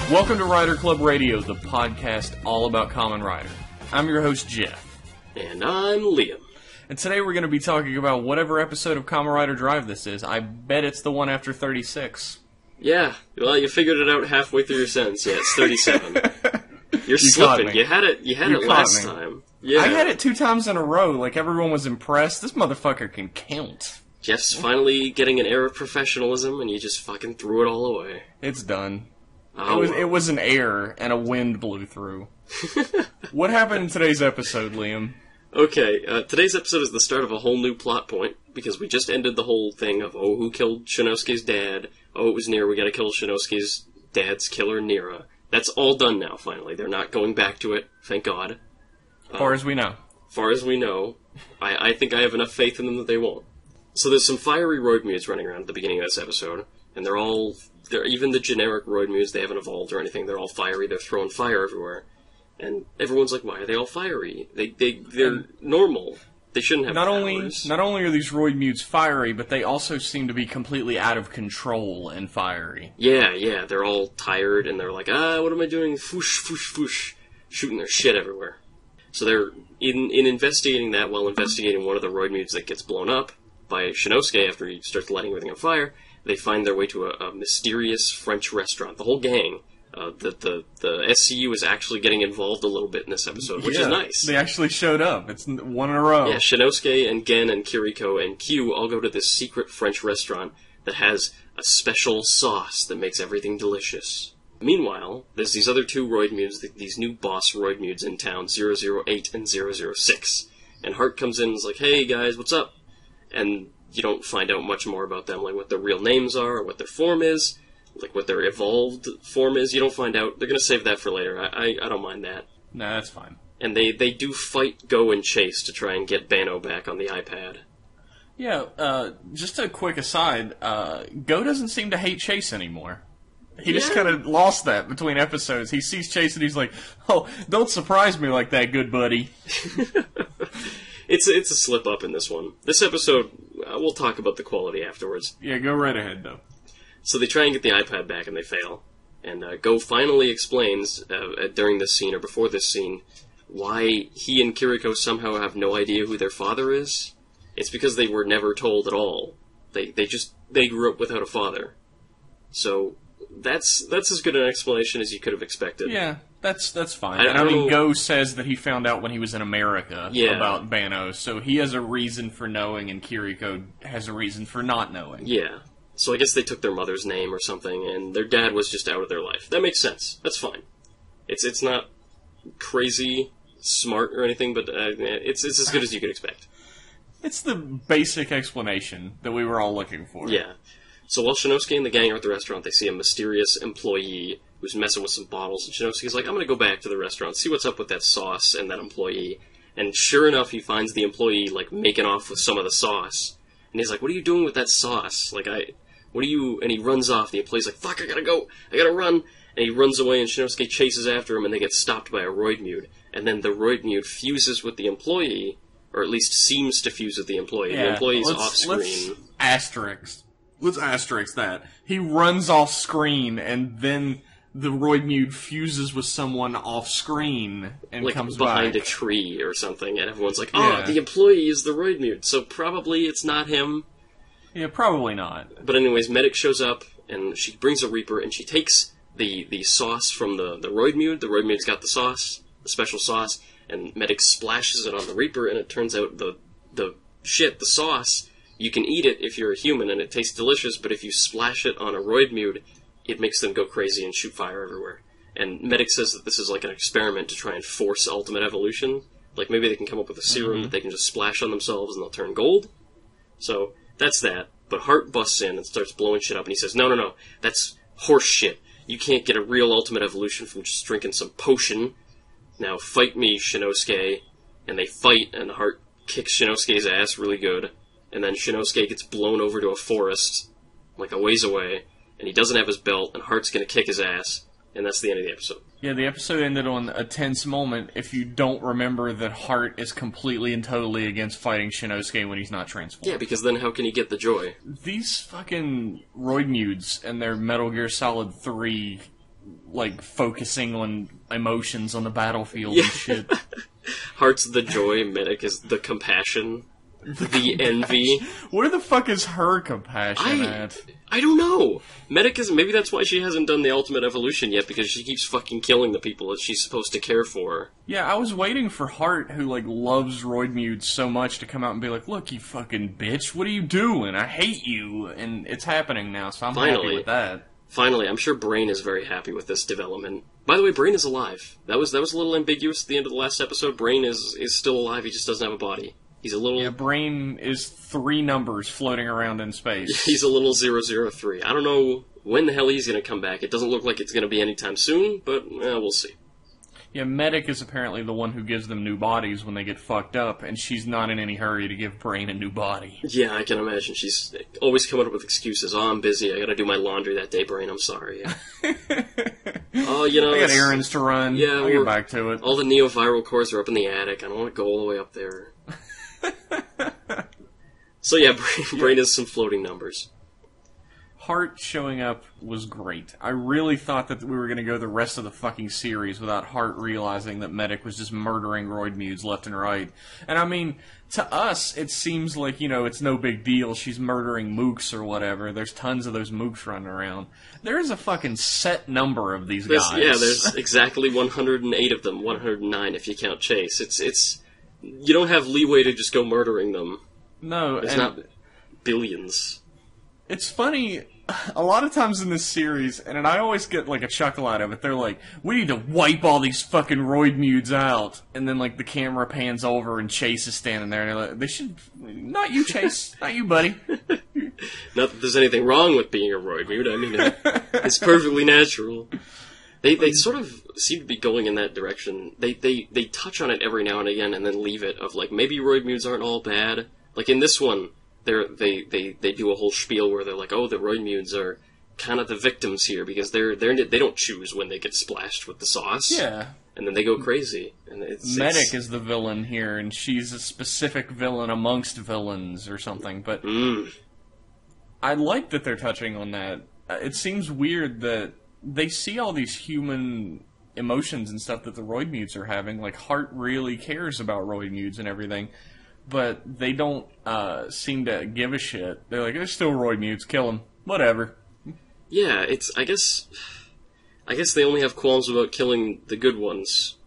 Welcome to Rider Club Radio, the podcast all about Kamen Rider. I'm your host, Jeff. And I'm Liam. And today we're going to be talking about whatever episode of Kamen Rider Drive this is. I bet it's the one after 36. Yeah, well, you figured it out halfway through your sentence. Yeah, it's 37. You're slipping. You had it last time. Yeah. I had it 2 times in a row, like everyone was impressed. This motherfucker can count. Jeff's finally getting an air of professionalism, and you just fucking threw it all away. It's done. Oh, it was an error, and a wind blew through. What happened in today's episode, Liam? Okay, today's episode is the start of a whole new plot point, because we just ended the whole thing of, oh, who killed Shinosuke's dad? Oh, it was Nira, we gotta kill Shinosuke's dad's killer, Nira. That's all done now, finally. They're not going back to it, thank God. Far as we know. Far as we know. I think I have enough faith in them that they won't. So there's some fiery Roidmudes running around at the beginning of this episode, and they're even the generic Roidmudes, they haven't evolved or anything, they're all fiery, they're throwing fire everywhere. And everyone's like, why are they all fiery? They're normal. They shouldn't have powers. Not only are these Roidmudes fiery, but they also seem to be completely out of control and fiery. Yeah, they're all tired, and they're like, what am I doing? Foosh, foosh, foosh. Shooting their shit everywhere. So they're, in investigating that, while investigating one of the Roidmudes that gets blown up by Shinosuke after he starts lighting everything on fire, they find their way to a mysterious French restaurant. The whole gang, the SCU is actually getting involved a little bit in this episode, which is nice. They actually showed up. It's one in a row. Yeah, Shinosuke and Gen and Kiriko and Q all go to this secret French restaurant that has a special sauce that makes everything delicious. Meanwhile, there's these other 2 Roidmudes, these new boss Roidmudes in town, 008 and 006. And Hart comes in and is like, hey guys, what's up? And you don't find out much more about them, like what their real names are, or what their form is, like what their evolved form is. You don't find out. They're going to save that for later. I don't mind that. Nah, that's fine. And they do fight, go, and chase to try and get Bano back on the iPad. Yeah, just a quick aside, Go doesn't seem to hate Chase anymore. He just kind of lost that between episodes. He sees Chase and he's like, oh, don't surprise me like that, good buddy. It's a slip-up in this one. This episode, we'll talk about the quality afterwards. Yeah, go right ahead, though. So they try and get the iPad back, and they fail. And Go finally explains, during this scene, or before this scene, why he and Kiriko somehow have no idea who their father is. It's because they were never told at all. They grew up without a father. So that's as good an explanation as you could have expected. Yeah. That's fine. I mean, Go says that he found out when he was in America about Bano, so he has a reason for knowing, and Kiriko has a reason for not knowing. Yeah. So I guess they took their mother's name or something, and their dad was just out of their life. That makes sense. That's fine. It's not crazy smart or anything, but it's as good as you could expect. It's the basic explanation that we were all looking for. Yeah. So while Shinosuke and the gang are at the restaurant, they see a mysterious employee who's messing with some bottles, and Shinosuke's like, I'm gonna go back to the restaurant, see what's up with that sauce and that employee. And sure enough, he finds the employee, like, making off with some of the sauce. And he's like, what are you doing with that sauce? Like, what are you... And he runs off, the employee's like, fuck, I gotta run! And he runs away, and Shinosuke chases after him, and they get stopped by a Roidmude. And then the Roidmude fuses with the employee, or at least seems to fuse with the employee. Yeah, the employee's off-screen. Let's asterisk that. He runs off-screen, and then the Roidmude fuses with someone off-screen and like comes behind back. a tree or something, and everyone's like, the employee is the Roidmude, so probably it's not him. Yeah, probably not. But anyways, Medic shows up, and she brings a Reaper, and she takes the sauce from the Roidmude. The Roidmude's got the sauce, the special sauce, and Medic splashes it on the Reaper, and it turns out the sauce, you can eat it if you're a human, and it tastes delicious, but if you splash it on a Roidmude, it makes them go crazy and shoot fire everywhere. And Medic says that this is like an experiment to try and force ultimate evolution. Like, maybe they can come up with a serum that they can just splash on themselves and they'll turn gold. So, that's that. But Hart busts in and starts blowing shit up, and he says, no, that's horse shit. You can't get a real ultimate evolution from just drinking some potion. Now fight me, Shinosuke. And they fight, and Hart kicks Shinosuke's ass really good. And then Shinosuke gets blown over to a forest, like a ways away. And he doesn't have his belt, and Hart's gonna kick his ass, and that's the end of the episode. Yeah, the episode ended on a tense moment if you don't remember that Hart is completely and totally against fighting Shinosuke when he's not transformed. Yeah, because then how can he get the joy? These fucking Roidmudes and their Metal Gear Solid 3 like, focusing on emotions on the battlefield and shit. Heart's the joy, Medic is the compassion, the envy. Where the fuck is her compassion at? I don't know. Medic is... Maybe that's why she hasn't done the ultimate evolution yet, because she keeps fucking killing the people that she's supposed to care for. Yeah, I was waiting for Heart, who, like, loves Roidmude so much, to come out and be like, look, you fucking bitch, what are you doing? I hate you. And it's happening now, so I'm happy with that. Finally, I'm sure Brain is very happy with this development. By the way, Brain is alive. That was a little ambiguous at the end of the last episode. Brain is still alive, he just doesn't have a body. He's a little... Yeah, Brain is 3 numbers floating around in space. He's a little 003. I don't know when the hell he's going to come back. It doesn't look like it's going to be anytime soon, but we'll see. Yeah, Medic is apparently the one who gives them new bodies when they get fucked up, and she's not in any hurry to give Brain a new body. Yeah, I can imagine. She's always coming up with excuses. Oh, I'm busy. I got to do my laundry that day, Brain. I'm sorry. Oh, you know... I got errands to run. Yeah, I'll get back to it. All the Neo-viral cores are up in the attic. I don't want to go all the way up there. So yeah, Brain is some floating numbers. Heart showing up was great. I really thought that we were going to go the rest of the fucking series without Heart realizing that Medic was just murdering Roidmudes left and right. And I mean, to us, it seems like, it's no big deal. She's murdering mooks or whatever. There's tons of those mooks running around. There is a fucking set number of these guys. Yeah, there's exactly 108 of them. 109 if you count Chase. It's you don't have leeway to just go murdering them. No, there's not billions. It's funny, a lot of times in this series, and I always get, like, a chuckle out of it, they're like, we need to wipe all these fucking Roidmudes out. And then, like, the camera pans over and Chase is standing there, and they're like, they should... Not you, Chase. Not you, buddy. Not that there's anything wrong with being a Roidmude. I mean, it's perfectly natural. They sort of seem to be going in that direction. They touch on it every now and again and then leave it of, like, maybe Roidmudes aren't all bad. Like, in this one... They do a whole spiel where they're like, oh, the Roidmudes are kind of the victims here because they don't choose when they get splashed with the sauce. Yeah. And then they go crazy. And Medic is the villain here, and she's a specific villain amongst villains or something. But I like that they're touching on that. It seems weird that they see all these human emotions and stuff that the Roidmudes are having. Like, Heart really cares about Roidmudes and everything. But they don't seem to give a shit. They're like, there's still Roidmudes, kill them. Whatever. Yeah, I guess they only have qualms about killing the good ones.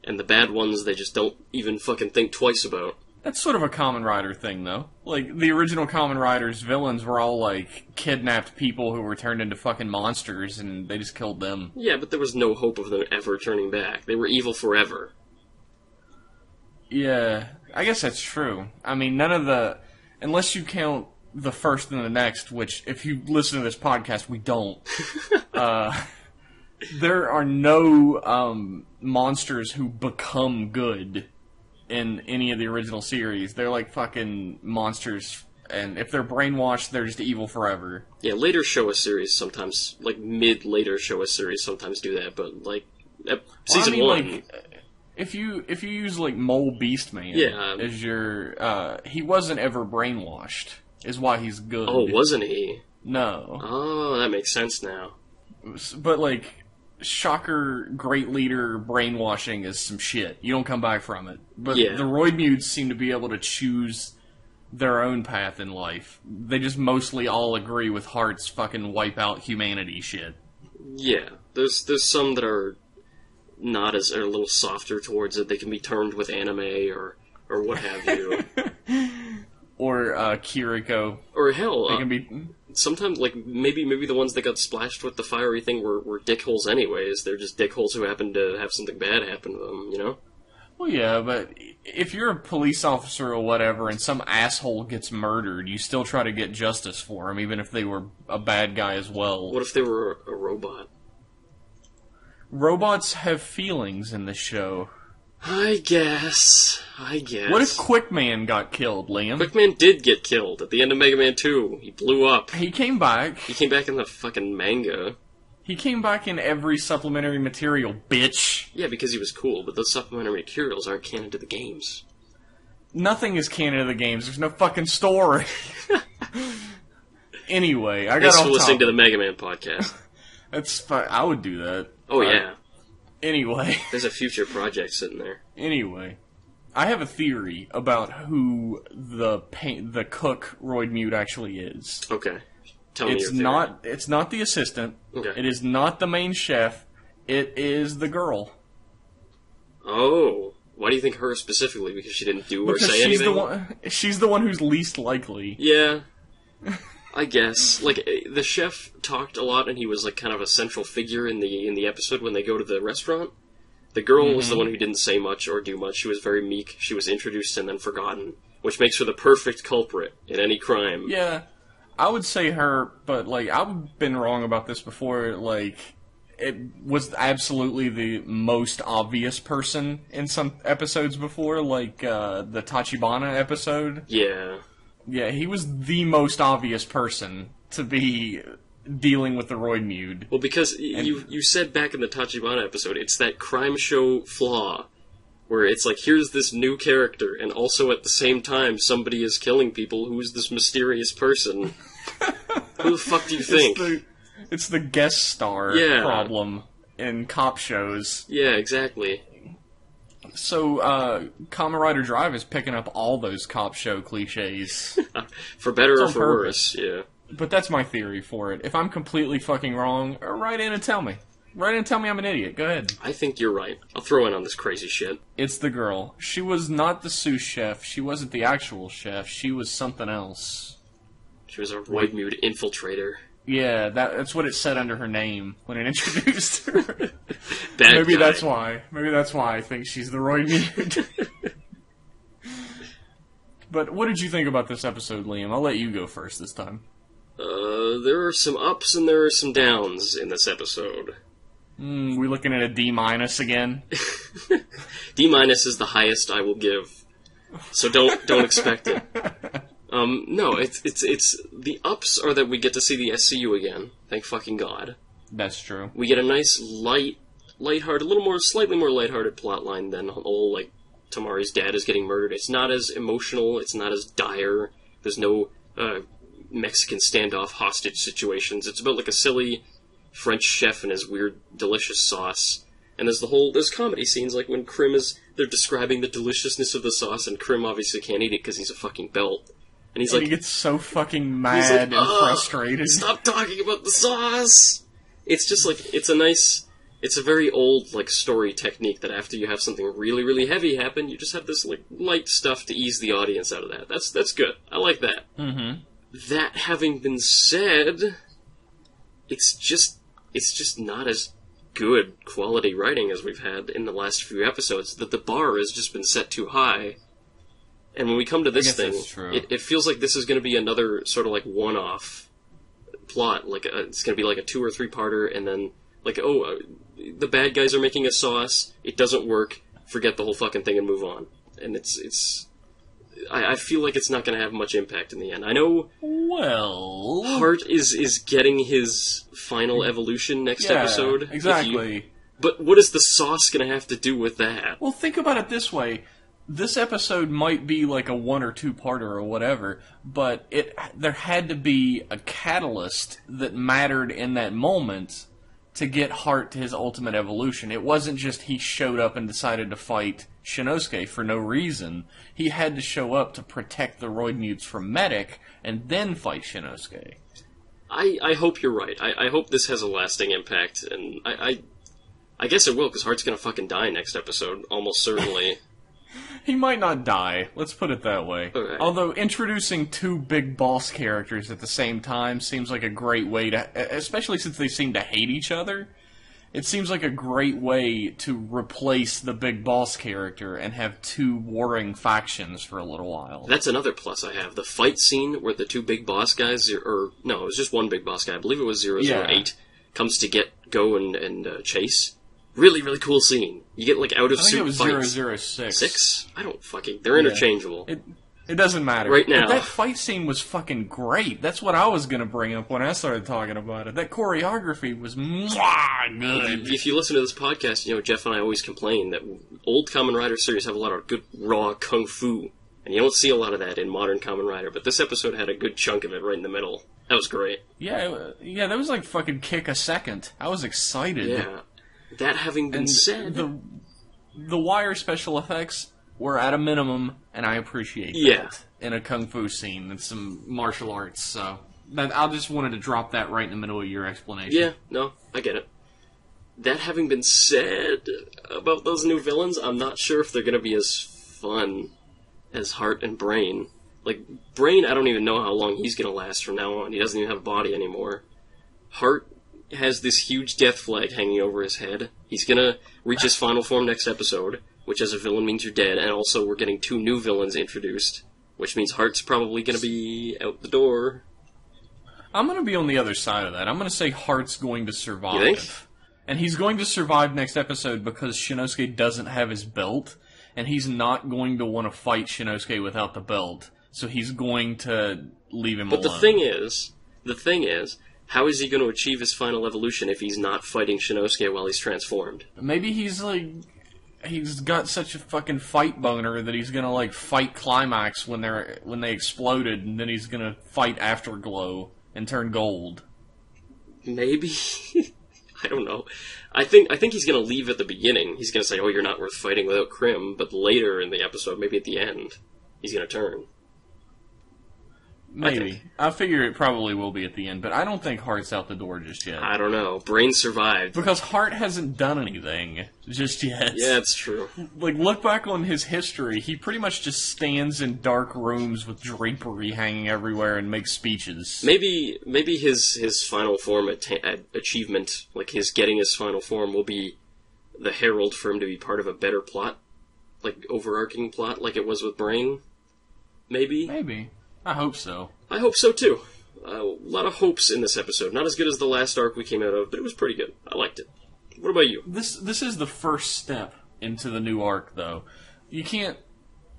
And the bad ones they just don't even fucking think twice about. That's sort of a Kamen Rider thing, though. Like, the original Kamen Rider's villains were all, like, kidnapped people who were turned into fucking monsters, and they just killed them. Yeah, but there was no hope of them ever turning back. They were evil forever. Yeah, I guess that's true. I mean, none of the... Unless you count the first and the next, which, if you listen to this podcast, we don't. There are no monsters who become good in any of the original series. They're like fucking monsters, and if they're brainwashed, they're just evil forever. Yeah, later Showa series sometimes, like mid-later Showa series sometimes do that, but like, season 1... Like, If you use, like, Mole Beastman as your... he wasn't ever brainwashed, is why he's good. Oh, wasn't he? No. Oh, that makes sense now. But, like, Shocker, Great Leader brainwashing is some shit. You don't come back from it. But the Roidmudes seem to be able to choose their own path in life. They just mostly all agree with Heart's fucking wipe out humanity shit. Yeah. There's some that are... not as are a little softer towards it. They can be turned with anime or what have you. Or Kiriko. Or hell, they can be sometimes like maybe the ones that got splashed with the fiery thing were dickholes anyways. They're just dickholes who happen to have something bad happen to them, you know? Well, yeah, but if you're a police officer or whatever and some asshole gets murdered, you still try to get justice for him, even if they were a bad guy as well. What if they were a robot? Robots have feelings in this show. I guess. What if Quickman got killed, Liam? Quickman did get killed at the end of Mega Man 2. He blew up. He came back. He came back in the fucking manga. He came back in every supplementary material, bitch. Yeah, because he was cool, but those supplementary materials aren't canon to the games. Nothing is canon to the games. There's no fucking story. Anyway, I got Thanks off for listening topic. to the Mega Man podcast. That's fine. I would do that. Oh, yeah. Anyway. There's a future project sitting there. Anyway. I have a theory about who the cook Roidmude actually is. Okay. Tell me your theory. It's not the assistant. Okay. It is not the main chef. It is the girl. Oh. Why do you think her specifically? Because she didn't do or say anything? She's the one who's least likely. Yeah. I guess. Like, the chef talked a lot, and he was, like, kind of a central figure in the episode when they go to the restaurant. The girl was the one who didn't say much or do much. She was very meek. She was introduced and then forgotten, which makes her the perfect culprit in any crime. Yeah, I would say her, but, like, I've been wrong about this before. Like, it was absolutely the most obvious person in some episodes before, like, the Tachibana episode. Yeah. Yeah, he was the most obvious person to be dealing with the Roidmude. Well, because you said back in the Tachibana episode, it's that crime show flaw, where it's like, here's this new character, and also at the same time, somebody is killing people. Who is this mysterious person? Who the fuck do you think? It's the guest star problem in cop shows. Yeah, exactly. So, Kamen Rider Drive is picking up all those cop show cliches. For better or for worse, yeah. But that's my theory for it. If I'm completely fucking wrong, write in and tell me. Write in and tell me I'm an idiot. Go ahead. I think you're right. I'll throw in on this crazy shit. It's the girl. She was not the sous chef. She wasn't the actual chef. She was something else. She was a Roidmude infiltrator. Yeah, that's what it said under her name when it introduced her. Maybe that's why. Maybe that's why I think she's the Roidmude. But what did you think about this episode, Liam? I'll let you go first this time. There are some ups and there are some downs in this episode. We looking at a D- again? D- is the highest I will give, so don't expect it. No, it's the ups are that we get to see the SCU again. Thank fucking God. That's true. We get a nice lighthearted, slightly more lighthearted plotline than all like Tamari's dad is getting murdered. It's not as emotional. It's not as dire. There's no Mexican standoff hostage situations. It's about like a silly French chef and his weird delicious sauce. And there's comedy scenes like when they're describing the deliciousness of the sauce, and Krim obviously can't eat it because he's a fucking belt. And he's like, he gets so fucking mad and frustrated. Stop talking about the sauce! It's just like, it's a very old, like, story technique that after you have something really, really heavy happen, you just have this, like, light stuff to ease the audience out of that. That's good. I like that. Mm-hmm. That having been said, it's just not as good quality writing as we've had in the last few episodes. That the bar has just been set too high. And when we come to this thing, it feels like this is going to be another sort of like one-off plot. Like it's going to be like a 2 or 3-parter, and then like the bad guys are making a sauce. It doesn't work. Forget the whole fucking thing and move on. And I feel like it's not going to have much impact in the end. I know. Well, Hart is getting his final evolution next episode. Exactly. But what is the sauce going to have to do with that? Well, think about it this way. This episode might be like a 1 or 2-parter or whatever, but there had to be a catalyst that mattered in that moment to get Hart to his ultimate evolution. It wasn't just he showed up and decided to fight Shinosuke for no reason. He had to show up to protect the Roidmudes from Medic and then fight Shinosuke. I hope you're right. I hope this has a lasting impact, and I guess it will, because Hart's gonna fucking die next episode, almost certainly. He might not die, let's put it that way. Okay. Although introducing 2 big boss characters at the same time seems like a great way to, especially since they seem to hate each other, it seems like a great way to replace the big boss character and have 2 warring factions for a little while. That's another plus I have. The fight scene where the 2 big boss guys, no, it was just one big boss guy, I believe it was 008, comes to go and chase. Really, really cool scene. You get, like, out-of-suit fights. I think it was 006. 6? I don't fucking... They're interchangeable. It doesn't matter. Right now. But that fight scene was fucking great. That's what I was going to bring up when I started talking about it. That choreography was good. If you listen to this podcast, Jeff and I always complain that old Kamen Rider series have a lot of good, raw kung fu. And you don't see a lot of that in modern Kamen Rider. But this episode had a good chunk of it right in the middle. That was great. Yeah, that was like fucking kick a second. I was excited. Yeah. That having been said... The wire special effects were at a minimum, and I appreciate that in a kung fu scene and some martial arts, so... I just wanted to drop that right in the middle of your explanation. Yeah, no, I get it. That having been said about those new villains, I'm not sure if they're going to be as fun as Heart and Brain. Like, Brain, I don't even know how long he's going to last from now on. He doesn't even have a body anymore. Heart has this huge death flag hanging over his head. He's going to reach his final form next episode, which as a villain means you're dead, and also we're getting 2 new villains introduced, which means Heart's probably going to be out the door. I'm going to be on the other side of that. I'm going to say Heart's going to survive. You think? And he's going to survive next episode because Shinosuke doesn't have his belt, and he's not going to want to fight Shinosuke without the belt, so he's going to leave him alone. But the thing is, how is he going to achieve his final evolution if he's not fighting Shinosuke while he's transformed? Maybe he's got such a fucking fight boner that he's going to fight Climax when they exploded, and then he's going to fight Afterglow and turn gold. Maybe. I don't know. I think he's going to leave at the beginning. He's going to say, "Oh, you're not worth fighting without Krim," but later in the episode, maybe at the end, he's going to turn. Maybe. I figure it probably will be at the end, but I don't think Heart's out the door just yet. I don't know. Brain survived. Because Heart hasn't done anything just yet. Yeah, it's true. Look back on his history. He pretty much just stands in dark rooms with drapery hanging everywhere and makes speeches. Maybe his final form achievement, like his getting his final form, will be the herald for him to be part of a better plot. Like, overarching plot, like it was with Brain. Maybe. Maybe. I hope so. I hope so, too. A lot of hopes in this episode. Not as good as the last arc we came out of, but it was pretty good. I liked it. What about you? This is the first step into the new arc, though. You can't...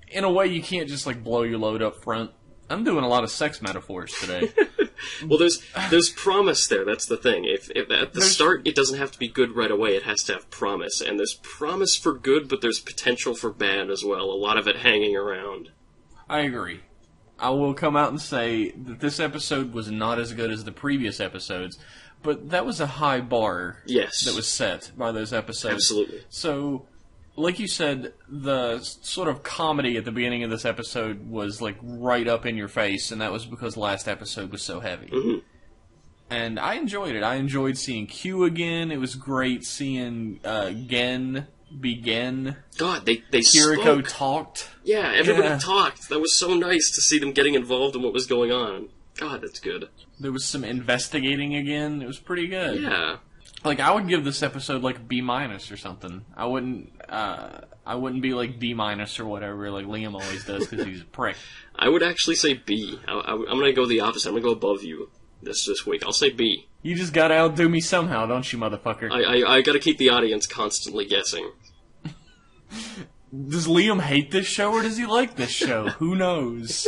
In a way, you can't just, blow your load up front. I'm doing a lot of sex metaphors today. Well, there's promise there. That's the thing. If at the start, it doesn't have to be good right away. It has to have promise. And there's promise for good, but there's potential for bad as well. A lot of it hanging around. I agree. I will come out and say that this episode was not as good as the previous episodes, but that was a high bar that was set by those episodes. Absolutely. So, like you said, the sort of comedy at the beginning of this episode was, right up in your face, and that was because last episode was so heavy. Mm-hmm. And I enjoyed it. I enjoyed seeing Q again. It was great seeing Gen begin. God, they Kiriko spoke. Talked. Yeah, everybody talked. That was so nice to see them getting involved in what was going on. God, that's good. There was some investigating again. It was pretty good. Yeah. I would give this episode a B- or something. I wouldn't be D- or whatever like Liam always does because he's a prick. I would actually say B. I'm going to go the opposite. I'm going to go above you this week. I'll say B. You just gotta outdo me somehow, don't you, motherfucker? I gotta keep the audience constantly guessing. Does Liam hate this show, or does he like this show? Who knows?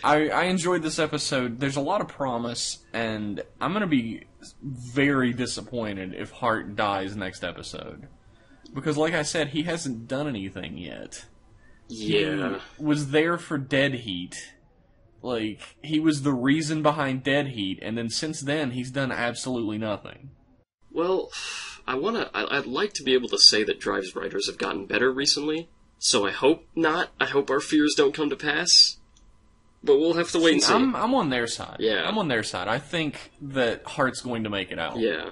I enjoyed this episode. There's a lot of promise, and I'm gonna be very disappointed if Heart dies next episode. Because, like I said, he hasn't done anything yet. Yeah. He was there for Dead Heat. He was the reason behind Dead Heat, and then since then, he's done absolutely nothing. Well, I'd like to be able to say that Drive's writers have gotten better recently, so I hope not. I hope our fears don't come to pass. But we'll have to wait and see. I'm on their side. Yeah. I'm on their side. I think that Heart's going to make it out. Yeah.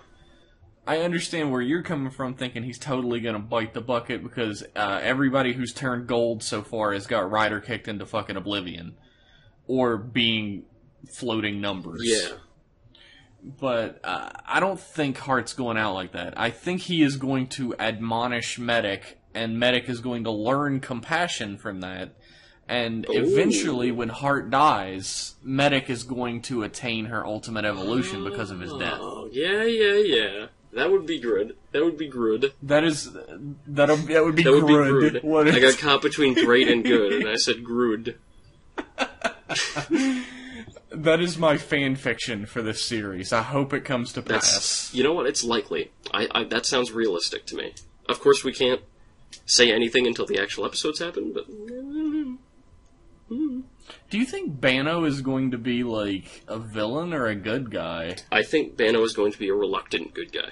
I understand where you're coming from, thinking he's totally going to bite the bucket, because everybody who's turned gold so far has got Ryder kicked into fucking oblivion. Or being floating numbers. Yeah. But I don't think Heart's going out like that. I think he is going to admonish Medic, and Medic is going to learn compassion from that. And eventually, when Heart dies, Medic is going to attain her ultimate evolution because of his death. Oh, yeah. That would be good. That would be good. That would be good. I got caught between great and good, and I said good. That is my fan fiction for this series. I hope it comes to pass. You know what? It's likely. That sounds realistic to me. Of course, we can't say anything until the actual episodes happen, but... Do you think Bano is going to be, a villain or a good guy? I think Bano is going to be a reluctant good guy.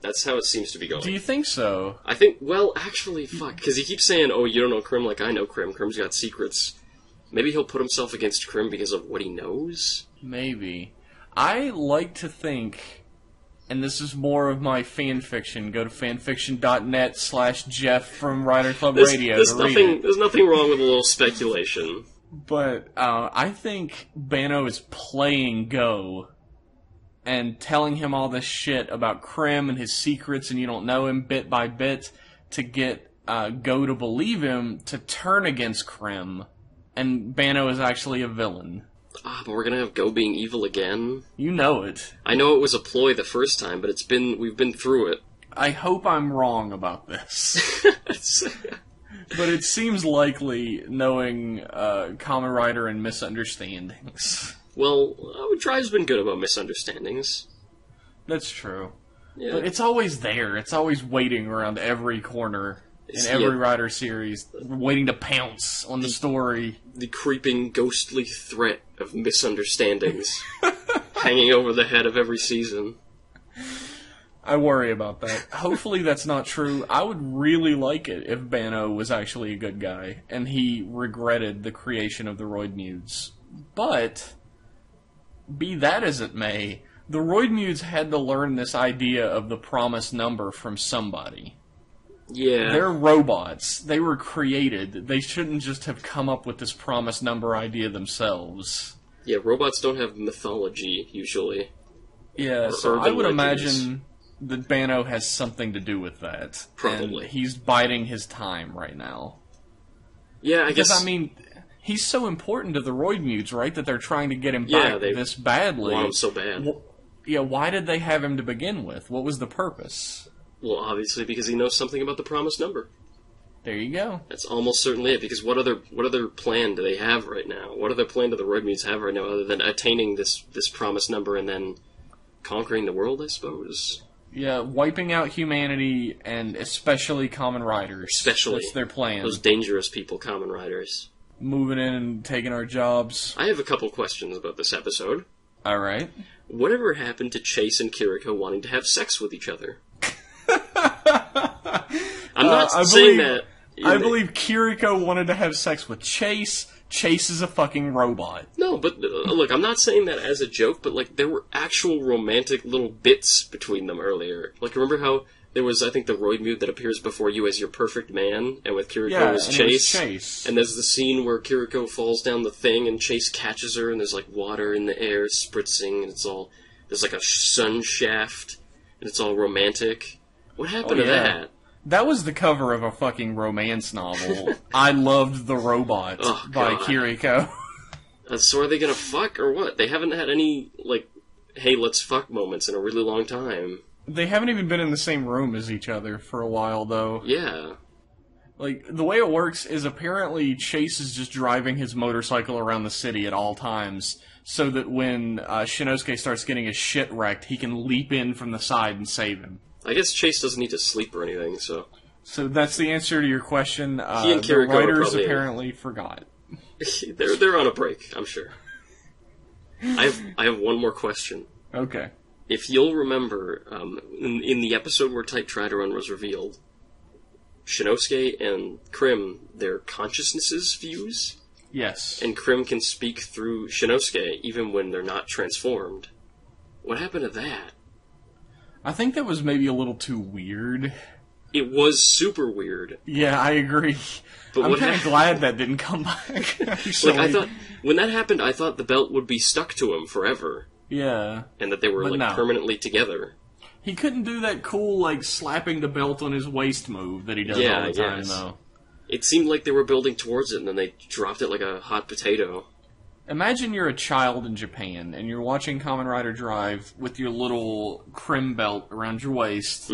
That's how it seems to be going. Do you think so? I think, well, actually, fuck, because he keeps saying, oh, you don't know Krim like I know Krim. Krim's got secrets. Maybe he'll put himself against Krim because of what he knows? Maybe. I like to think, and this is more of my fan fiction, go to fanfiction.net/Jeff from Rider Club Radio to read it. There's nothing wrong with a little speculation. But I think Bano is playing Go and telling him all this shit about Krim and his secrets and you don't know him bit by bit to get Go to believe him to turn against Krim. And Bano is actually a villain. But we're gonna have Go being evil again? You know it. I know it was a ploy the first time, but we've been through it. I hope I'm wrong about this. But it seems likely, knowing Kamen Rider and misunderstandings. Well, Drive's been good about misunderstandings. That's true. Yeah. But it's always there. It's always waiting around every corner in every Rider series, waiting to pounce on the story. The creeping, ghostly threat of misunderstandings hanging over the head of every season. I worry about that. Hopefully that's not true. I would really like it if Bano was actually a good guy, and he regretted the creation of the Roidmudes. But, be that as it may, the Roidmudes had to learn this idea of the promised number from somebody. Yeah. They're robots. They were created. They shouldn't just have come up with this promised number idea themselves. Yeah, robots don't have mythology, usually. Yeah, so I would imagine that Bano has something to do with that. Probably. And he's biding his time right now. Yeah, I guess... Because, I mean, he's so important to the Roidmudes, right, that they're trying to get him back this badly. Want him so bad. Why did they have him to begin with? What was the purpose? Well, obviously because he knows something about the promised number. There you go. That's almost certainly it, because what other plan do they have right now? What other plan do the Roidmudes have right now other than attaining this promised number and then conquering the world, I suppose? Yeah, wiping out humanity, and especially Kamen Riders. Especially. That's their plan. Those dangerous people, Kamen Riders. Moving in and taking our jobs. I have a couple questions about this episode. Alright. Whatever happened to Chase and Kiriko wanting to have sex with each other? I'm not saying that... I believe Kiriko wanted to have sex with Chase. Chase is a fucking robot. No, but look, I'm not saying that as a joke, but like there were actual romantic little bits between them earlier. Like, remember how there was, I think, the Roidmude that appears before you as your perfect man, and with Kiriko was Chase. And there's the scene where Kiriko falls down the thing and Chase catches her, and there's like water in the air spritzing, and there's like a sun shaft, and it's all romantic. What happened to that? That was the cover of a fucking romance novel. I Loved the Robot by Kiriko. So are they gonna fuck or what? They haven't had any, like, hey, let's fuck moments in a really long time. They haven't even been in the same room as each other for a while, though. Yeah. Like, the way it works is apparently Chase is just driving his motorcycle around the city at all times, so that when Shinosuke starts getting his shit wrecked, he can leap in from the side and save him. I guess Chase doesn't need to sleep or anything, so... So that's the answer to your question. He and Kiriko the writers apparently forgot. They're on a break, I'm sure. I have one more question. Okay. If you'll remember, in the episode where Type Trideron was revealed, Shinosuke and Krim, their consciousnesses fuse? Yes. And Krim can speak through Shinosuke even when they're not transformed. What happened to that? I think that was maybe a little too weird. It was super weird. Yeah, I agree. But I'm kind of glad that didn't come back. Like, I thought, when that happened, I thought the belt would be stuck to him forever. Yeah. And that they were, permanently together. He couldn't do that cool, slapping the belt on his waist move that he does all the time, though. It seemed like they were building towards it, and then they dropped it like a hot potato. Imagine you're a child in Japan, and you're watching Kamen Rider Drive with your little Krim belt around your waist,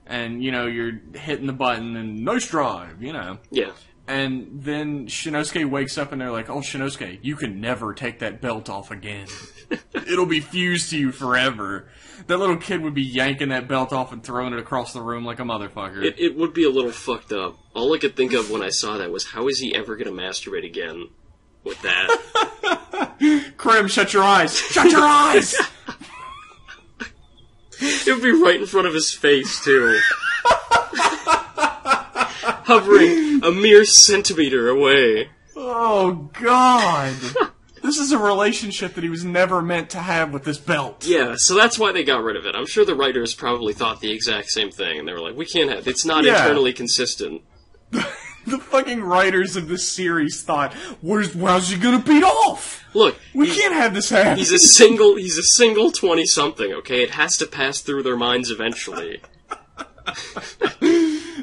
and, you're hitting the button, and nice drive, Yeah. And then Shinosuke wakes up, and they're like, oh, Shinosuke, you can never take that belt off again. It'll be fused to you forever. That little kid would be yanking that belt off and throwing it across the room like a motherfucker. It would be a little fucked up. All I could think of when I saw that was, how is he ever going to masturbate again with that? Krim, shut your eyes! Shut your eyes! It would be right in front of his face, too. Hovering a mere centimeter away. Oh, God. This is a relationship that he was never meant to have with this belt. Yeah, so that's why they got rid of it. I'm sure the writers probably thought the exact same thing, and they were like, we can't have... It's not internally consistent. The fucking writers of this series thought, how's he gonna beat off? Look, we can't have this happen. He's a single 20-something, okay? It has to pass through their minds eventually.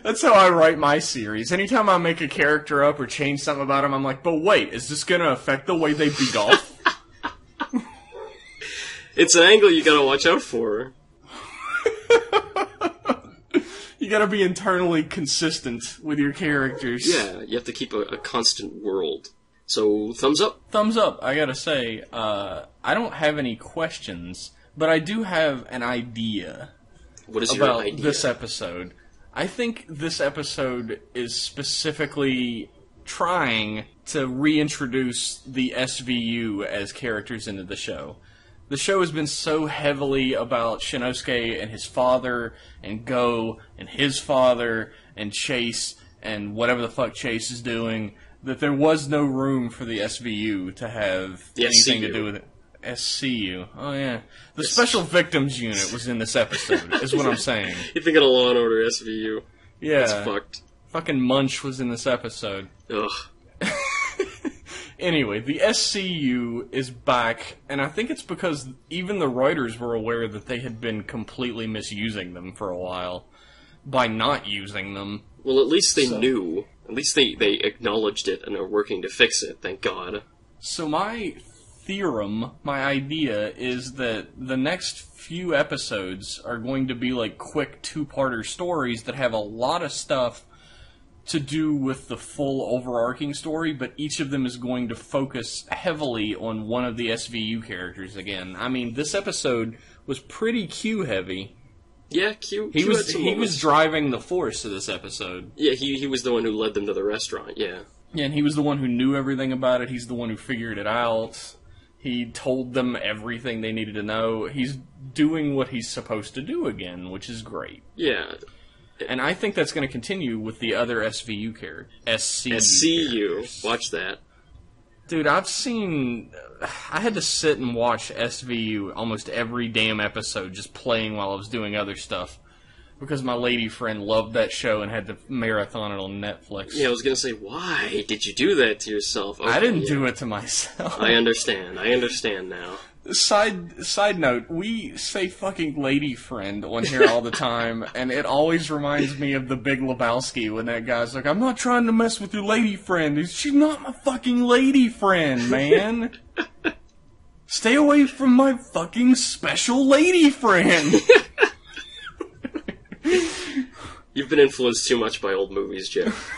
That's how I write my series. Anytime I make a character up or change something about him, I'm like, but wait, is this gonna affect the way they beat off? It's an angle you gotta watch out for. You gotta be internally consistent with your characters. Yeah, you have to keep a constant world. So, thumbs up? Thumbs up, I gotta say. I don't have any questions, but I do have an idea. What is your idea? About this episode. I think this episode is specifically trying to reintroduce the SVU as characters into the show. The show has been so heavily about Shinosuke and his father, and Go, and his father, and Chase, and whatever the fuck Chase is doing, that there was no room for the SVU to have anything to do with it. SCU. Oh, yeah. The Special Victims Unit was in this episode, is what I'm saying. You're thinking of Law & Order SVU. Yeah. That's fucked. Fucking Munch was in this episode. Ugh. Anyway, the SCU is back, and I think it's because even the writers were aware that they had been completely misusing them for a while by not using them. Well, at least they knew. At least they acknowledged it and are working to fix it, thank God. So my theorem, my idea, is that the next few episodes are going to be like quick two-parter stories that have a lot of stuff to do with the full overarching story, but each of them is going to focus heavily on one of the SVU characters again. I mean, this episode was pretty Q-heavy. Yeah, Q. He was driving the force of this episode. Yeah, he was the one who led them to the restaurant, yeah. Yeah, and he was the one who knew everything about it. He's the one who figured it out. He told them everything they needed to know. He's doing what he's supposed to do again, which is great. Yeah. And I think that's going to continue with the other SVU characters. SCU. Watch that. Dude, I had to sit and watch SVU almost every damn episode just playing while I was doing other stuff. Because my lady friend loved that show and had to marathon it on Netflix. Yeah, I was going to say, why did you do that to yourself? Okay, I didn't do it to myself. I understand now. Side note, we say fucking lady friend on here all the time, and it always reminds me of The Big Lebowski when that guy's like, I'm not trying to mess with your lady friend. She's not my fucking lady friend, man. Stay away from my fucking special lady friend. You've been influenced too much by old movies, Jeff.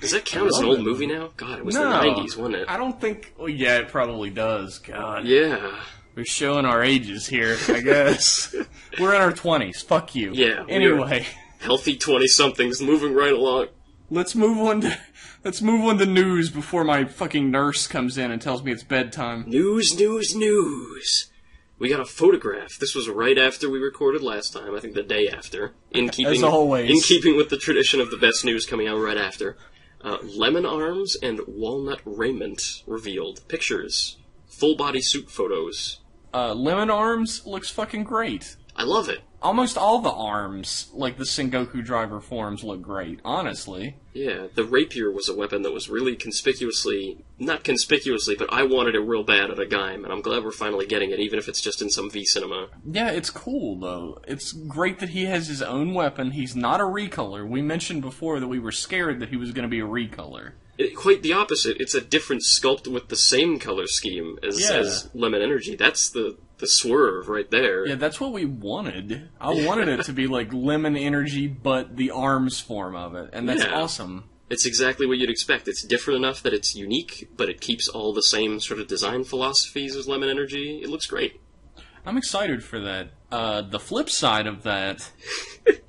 Does that count as an old movie now? God, it was the 90s, wasn't it? I don't think... Well, yeah, it probably does. God. Yeah. We're showing our ages here, I guess. We're in our 20s. Fuck you. Yeah. Anyway. Healthy 20-somethings moving right along. Let's move on to news before my fucking nurse comes in and tells me it's bedtime. News. We got a photograph. This was right after we recorded last time. I think the day after. As always. In keeping with the tradition of the best news coming out right after. Lemon arms and walnut raiment revealed. Pictures. Full body suit photos. Lemon arms looks fucking great. I love it. Almost all the arms, like the Sengoku driver forms, look great, honestly. Yeah, the rapier was a weapon that was really not conspicuously, but I wanted it real bad at a Gaim, and I'm glad we're finally getting it, even if it's just in some V-cinema. Yeah, it's cool, though. It's great that he has his own weapon. He's not a recolor. We mentioned before that we were scared that he was going to be a recolor. Quite the opposite. It's a different sculpt with the same color scheme as Lemon Energy. That's the swerve right there. Yeah, that's what we wanted. I wanted it to be like Lemon Energy, but the arms form of it, and that's awesome. It's exactly what you'd expect. It's different enough that it's unique, but it keeps all the same sort of design philosophies as Lemon Energy. It looks great. I'm excited for that. The flip side of that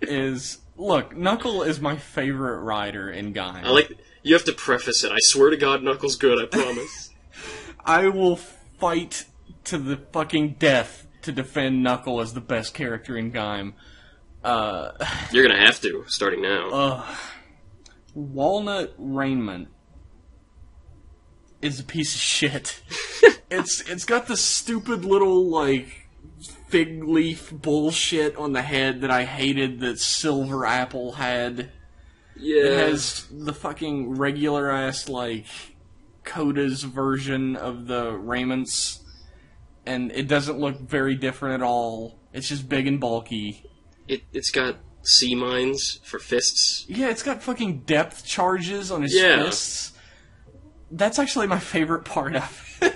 is, look, Knuckle is my favorite rider in Gaim. You have to preface it. I swear to God, Knuckles good, I promise. I will fight to the fucking death to defend Knuckle as the best character in Gaim. You're gonna have to, starting now. Walnut Raiment is a piece of shit. It's got the stupid little, like, fig leaf bullshit on the head that I hated that Silver Apple had. Yeah. It has the fucking regular-ass, like, Coda's version of the raiments, and it doesn't look very different at all. It's just big and bulky. It's got sea mines for fists. Yeah, it's got fucking depth charges on his fists. That's actually my favorite part of it.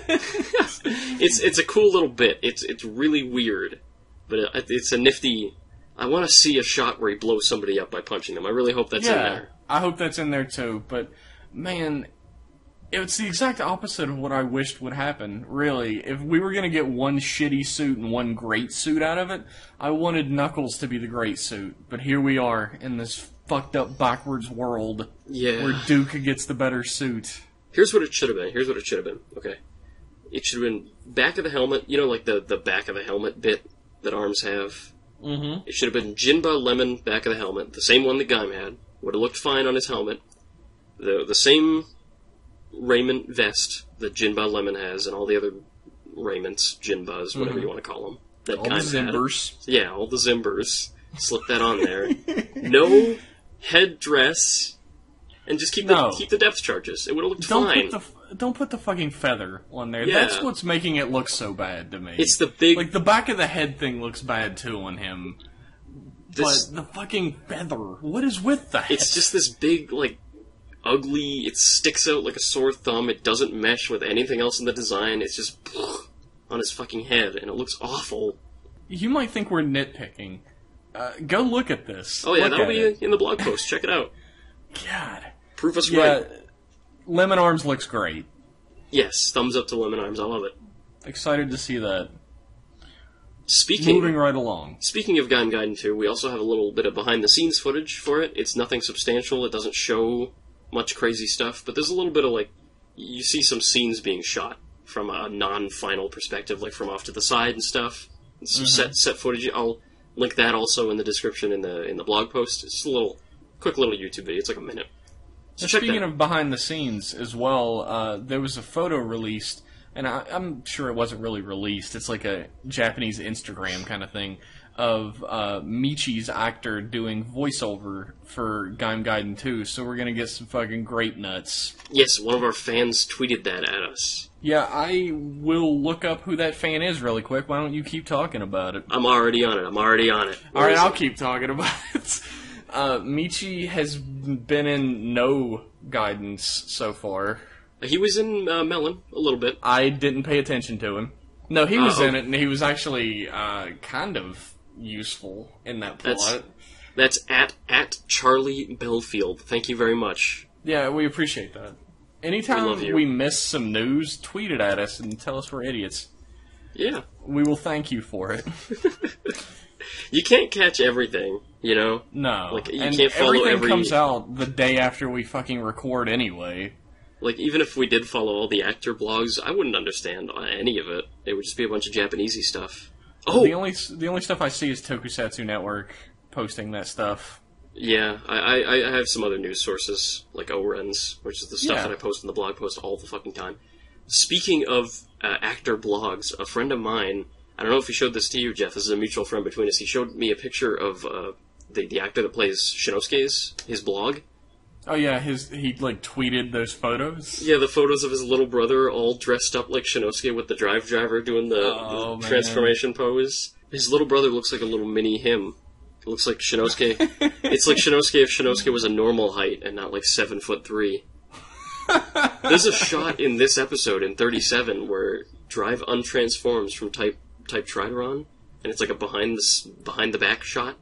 It's a cool little bit. It's really weird, but it's a nifty. I want to see a shot where he blows somebody up by punching them. I really hope that's in there. I hope that's in there too. But man, it's the exact opposite of what I wished would happen. Really, if we were gonna get one shitty suit and one great suit out of it, I wanted Knuckles to be the great suit. But here we are in this fucked up backwards world where Duke gets the better suit. Here's what it should have been. Okay. It should have been back of the helmet, you know, like the back of the helmet bit that arms have. Mm-hmm. It should have been Jinba Lemon back of the helmet, the same one that Gaim had. Would have looked fine on his helmet. The same raiment vest that Jinba Lemon has and all the other raiments, Jinbas, whatever you want to call them. That all the Zimbers. Yeah, all the Zimbers. Slip that on there. No headdress. And just keep the depth charges. It would have looked fine. Don't put the fucking feather on there. Yeah. That's what's making it look so bad to me. It's the big... Like, the back of the head thing looks bad, too, on him. But the fucking feather, what is with that? It's just this big, like, ugly... It sticks out like a sore thumb. It doesn't mesh with anything else in the design. It's just on his fucking head, and it looks awful. You might think we're nitpicking. Go look at this. Oh, yeah, that'll be in the blog post. Check it out. God. Prove us right. Lemon Arms looks great. Yes, thumbs up to Lemon Arms. I love it. Excited to see that. Moving right along. Speaking of Gaim Gaiden 2, we also have a little bit of behind-the-scenes footage for it. It's nothing substantial. It doesn't show much crazy stuff, but there's a little bit of, like, you see some scenes being shot from a non-final perspective, like from off to the side and stuff. And some set footage. I'll link that also in the description in the blog post. It's just a quick little YouTube video. It's like a minute. So speaking of behind the scenes as well, there was a photo released, and I'm sure it wasn't really released. It's like a Japanese Instagram kind of thing of Michi's actor doing voiceover for Gaim Gaiden 2. So we're gonna get some fucking grape nuts. Yes, one of our fans tweeted that at us. Yeah, I will look up who that fan is really quick. Why don't you keep talking about it? I'm already on it. Alright, I'll keep talking about it. Michi has been in no guidance so far. He was in Melon a little bit. I didn't pay attention to him. No, he was in it, and he was actually kind of useful in that plot. That's at Charlie Belfield. Thank you very much. Yeah, we appreciate that. Anytime we miss some news, tweet it at us and tell us we're idiots. Yeah. We will thank you for it. You can't catch everything, you know? No. Like, you can't follow everything comes out the day after we fucking record anyway. Like, even if we did follow all the actor blogs, I wouldn't understand any of it. It would just be a bunch of Japanesey stuff. Oh! The only stuff I see is Tokusatsu Network posting that stuff. Yeah, I have some other news sources, like ORENs, which is the stuff that I post in the blog post all the fucking time. Speaking of actor blogs, a friend of mine, I don't know if he showed this to you, Jeff, this is a mutual friend between us, he showed me a picture of the actor that plays Shinosuke's, his blog. Oh yeah, he like tweeted those photos? Yeah, the photos of his little brother all dressed up like Shinosuke with the driver doing the transformation pose. His little brother looks like a little mini him. It looks like Shinosuke. It's like Shinosuke if Shinosuke was a normal height and not like 7'3". There's a shot in this episode in 37 where Drive untransforms from Type Trideron, and it's like a behind the back shot,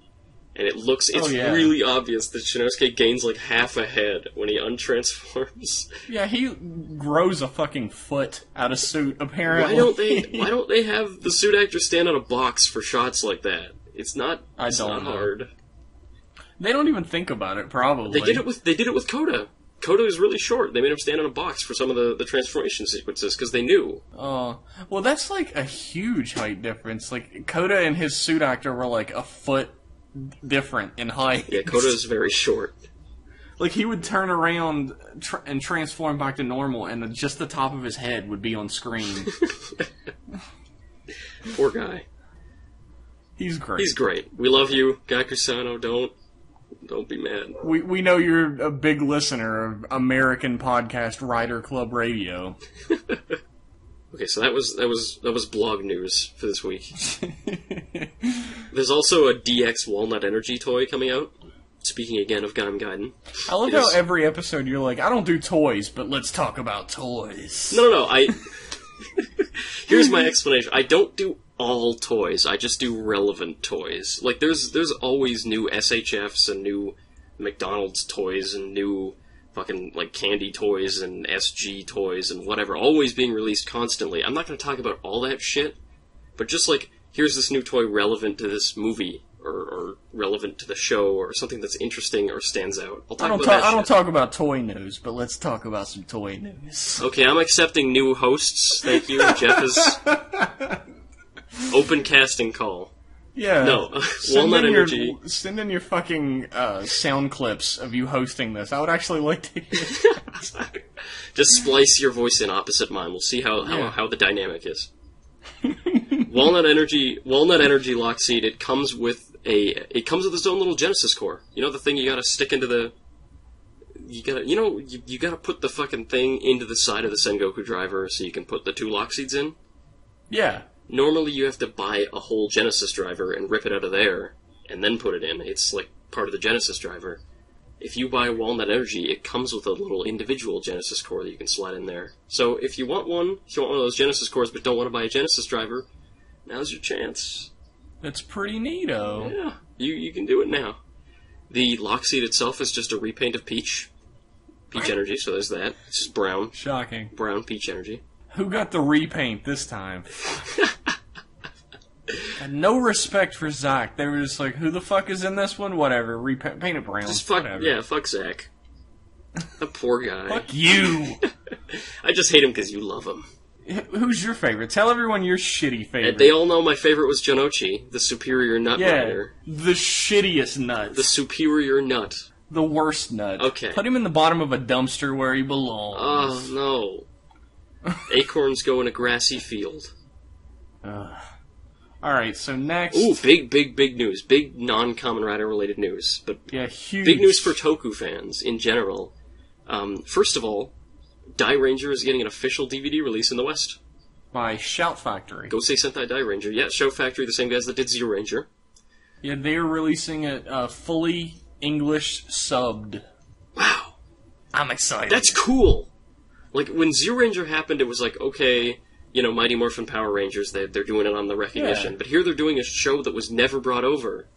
and it's really obvious that Shinosuke gains like half a head when he untransforms. Yeah, he grows a fucking foot out of suit apparently. Why don't they have the suit actor stand on a box for shots like that? It's not hard. They don't even think about it, probably. They did it with Coda. Kodo is really short. They made him stand on a box for some of the transformation sequences because they knew. Oh, well, that's like a huge height difference. Like, Koda and his suit actor were like a foot different in height. Yeah, Koda is very short. Like, he would turn around and transform back to normal, and just the top of his head would be on screen. Poor guy. He's great. He's great. We love you, Guy Cusano. Don't be mad. We know you're a big listener of American podcast Rider Club Radio. Okay, so that was blog news for this week. There's also a DX Walnut Energy toy coming out. Speaking again of Gaim Gaiden. I love how every episode you're like, I don't do toys, but let's talk about toys. No. Here's my explanation. I don't do all toys. I just do relevant toys. Like, there's always new SHFs and new McDonald's toys and new fucking, like, candy toys and SG toys and whatever, always being released constantly. I'm not going to talk about all that shit, but just, like, here's this new toy relevant to this movie, or relevant to the show, or something that's interesting or stands out. I don't talk about toy news, but let's talk about some toy news. Okay, I'm accepting new hosts. Thank you. Jeff is... Open casting call. Yeah. No, Walnut Energy. Send in your fucking sound clips of you hosting this. I would actually like to hear it. Just splice your voice in opposite mine. We'll see how the dynamic is. Walnut Energy Lockseed. It comes with its own little Genesis core. You know the thing you gotta stick into the. You gotta put the fucking thing into the side of the Sengoku driver so you can put the two Lockseeds in. Yeah. Normally you have to buy a whole Genesis driver and rip it out of there, and then put it in. It's like part of the Genesis driver. If you buy Walnut Energy, it comes with a little individual Genesis core that you can slide in there. So if you want one of those Genesis cores but don't want to buy a Genesis driver, now's your chance. That's pretty neato. Yeah, you can do it now. The Lockseed itself is just a repaint of Peach. Peach Energy, so there's that. It's just brown. Shocking. Brown Peach Energy. Who got the repaint this time? Had no respect for Zach. They were just like, who the fuck is in this one? Whatever. Paint it brown. Just fuck, whatever. Yeah, fuck Zach. The poor guy. Fuck you! I just hate him because you love him. Who's your favorite? Tell everyone your shitty favorite. They all know my favorite was Jonochi, the superior nut rider. The shittiest nut. The superior nut. The worst nut. Okay. Put him in the bottom of a dumpster where he belongs. Oh, no. Acorns go in a grassy field. Alright, so next... Ooh, big news. Big non-Kamen Rider related news. But yeah, huge. Big news for Toku fans in general. First of all, Die Ranger is getting an official DVD release in the West. By Shout Factory. Gosei Sentai Die Ranger. Yeah, Shout Factory, the same guys that did Zero Ranger. Yeah, they're releasing it fully English subbed. Wow. I'm excited. That's cool! Like, when Zero Ranger happened, it was like, okay, Mighty Morphin Power Rangers, they're doing it on the recognition. Yeah. But here they're doing a show that was never brought over.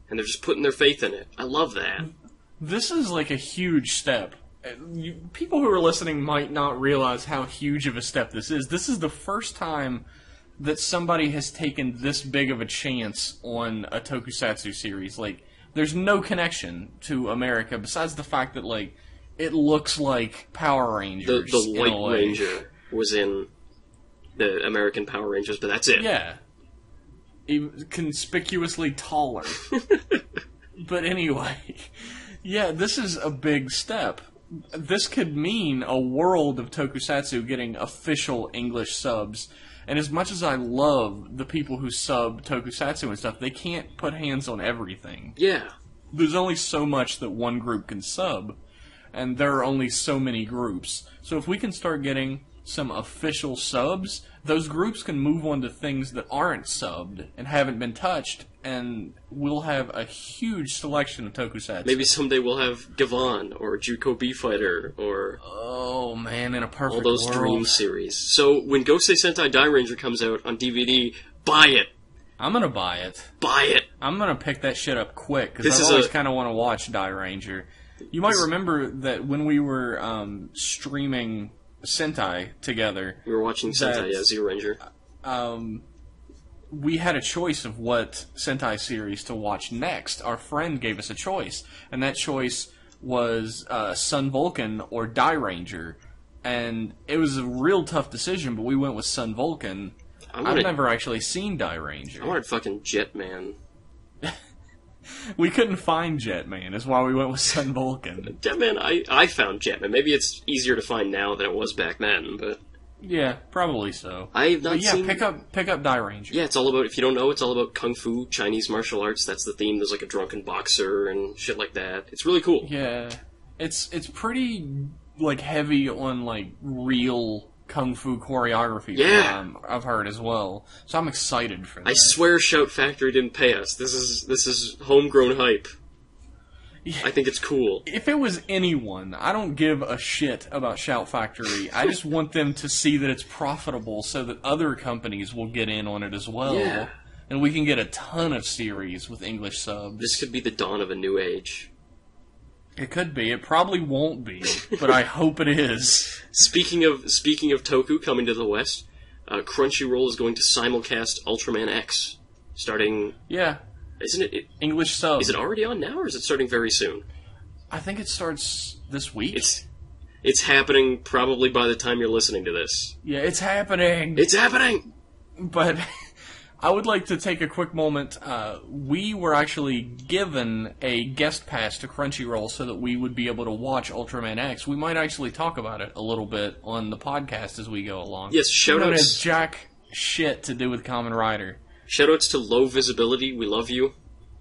And they're just putting their faith in it. I love that. This is like a huge step. People who are listening might not realize how huge of a step this is. This is the first time that somebody has taken this big of a chance on a tokusatsu series. Like, there's no connection to America besides the fact that, like, it looks like Power Rangers. The White Ranger was in the American Power Rangers, but that's it. Yeah. Conspicuously taller. But anyway, yeah, this is a big step. This could mean a world of tokusatsu getting official English subs. And as much as I love the people who sub tokusatsu and stuff, they can't put hands on everything. Yeah. There's only so much that one group can sub, and there are only so many groups. So if we can start getting some official subs, those groups can move on to things that aren't subbed and haven't been touched, and we'll have a huge selection of tokusatsu. Maybe someday we'll have Gavon, or Juko B-Fighter, or... Oh, man, in a perfect all those world. dream series. So, when Gosei Sentai Die Ranger comes out on DVD, buy it! I'm gonna buy it. Buy it! I'm gonna pick that shit up quick, because I always kind of want to watch Die Ranger. You might remember that when we were streaming Sentai together... We were watching Sentai, Zero Ranger. We had a choice of what Sentai series to watch next. Our friend gave us a choice, and that choice was Sun Vulcan or Die Ranger. And it was a real tough decision, but we went with Sun Vulcan. I've never actually seen Die Ranger. I wanted fucking Jetman. We couldn't find Jetman, is why we went with Sun Vulcan. Jetman, I found Jetman. Maybe it's easier to find now than it was back then, but... Yeah, probably so. I've not seen... pick up Die Ranger. Yeah, it's all about, if you don't know, it's all about Kung Fu, Chinese martial arts. That's the theme. There's like a drunken boxer and shit like that. It's really cool. Yeah. It's pretty, like, heavy on, like, real Kung Fu choreography. Yeah. I've heard as well. So I'm excited for that. I swear Shout Factory didn't pay us. This is homegrown hype. Yeah. I think it's cool. If it was anyone, I don't give a shit about Shout Factory. I just want them to see that it's profitable so that other companies will get in on it as well. Yeah. And we can get a ton of series with English subs. This could be the dawn of a new age. It could be. It probably won't be, but I hope it is. Speaking of Toku coming to the West, Crunchyroll is going to simulcast Ultraman X, starting... Yeah. Isn't it... English sub. Is it already on now, or is it starting very soon? I think it starts this week. It's happening probably by the time you're listening to this. Yeah, it's happening! It's happening! But I would like to take a quick moment. We were actually given a guest pass to Crunchyroll so that we would be able to watch Ultraman X. We might actually talk about it a little bit on the podcast as we go along. Yes, shoutouts. It has jack shit to do with Kamen Rider. Shoutouts to Low Visibility. We love you.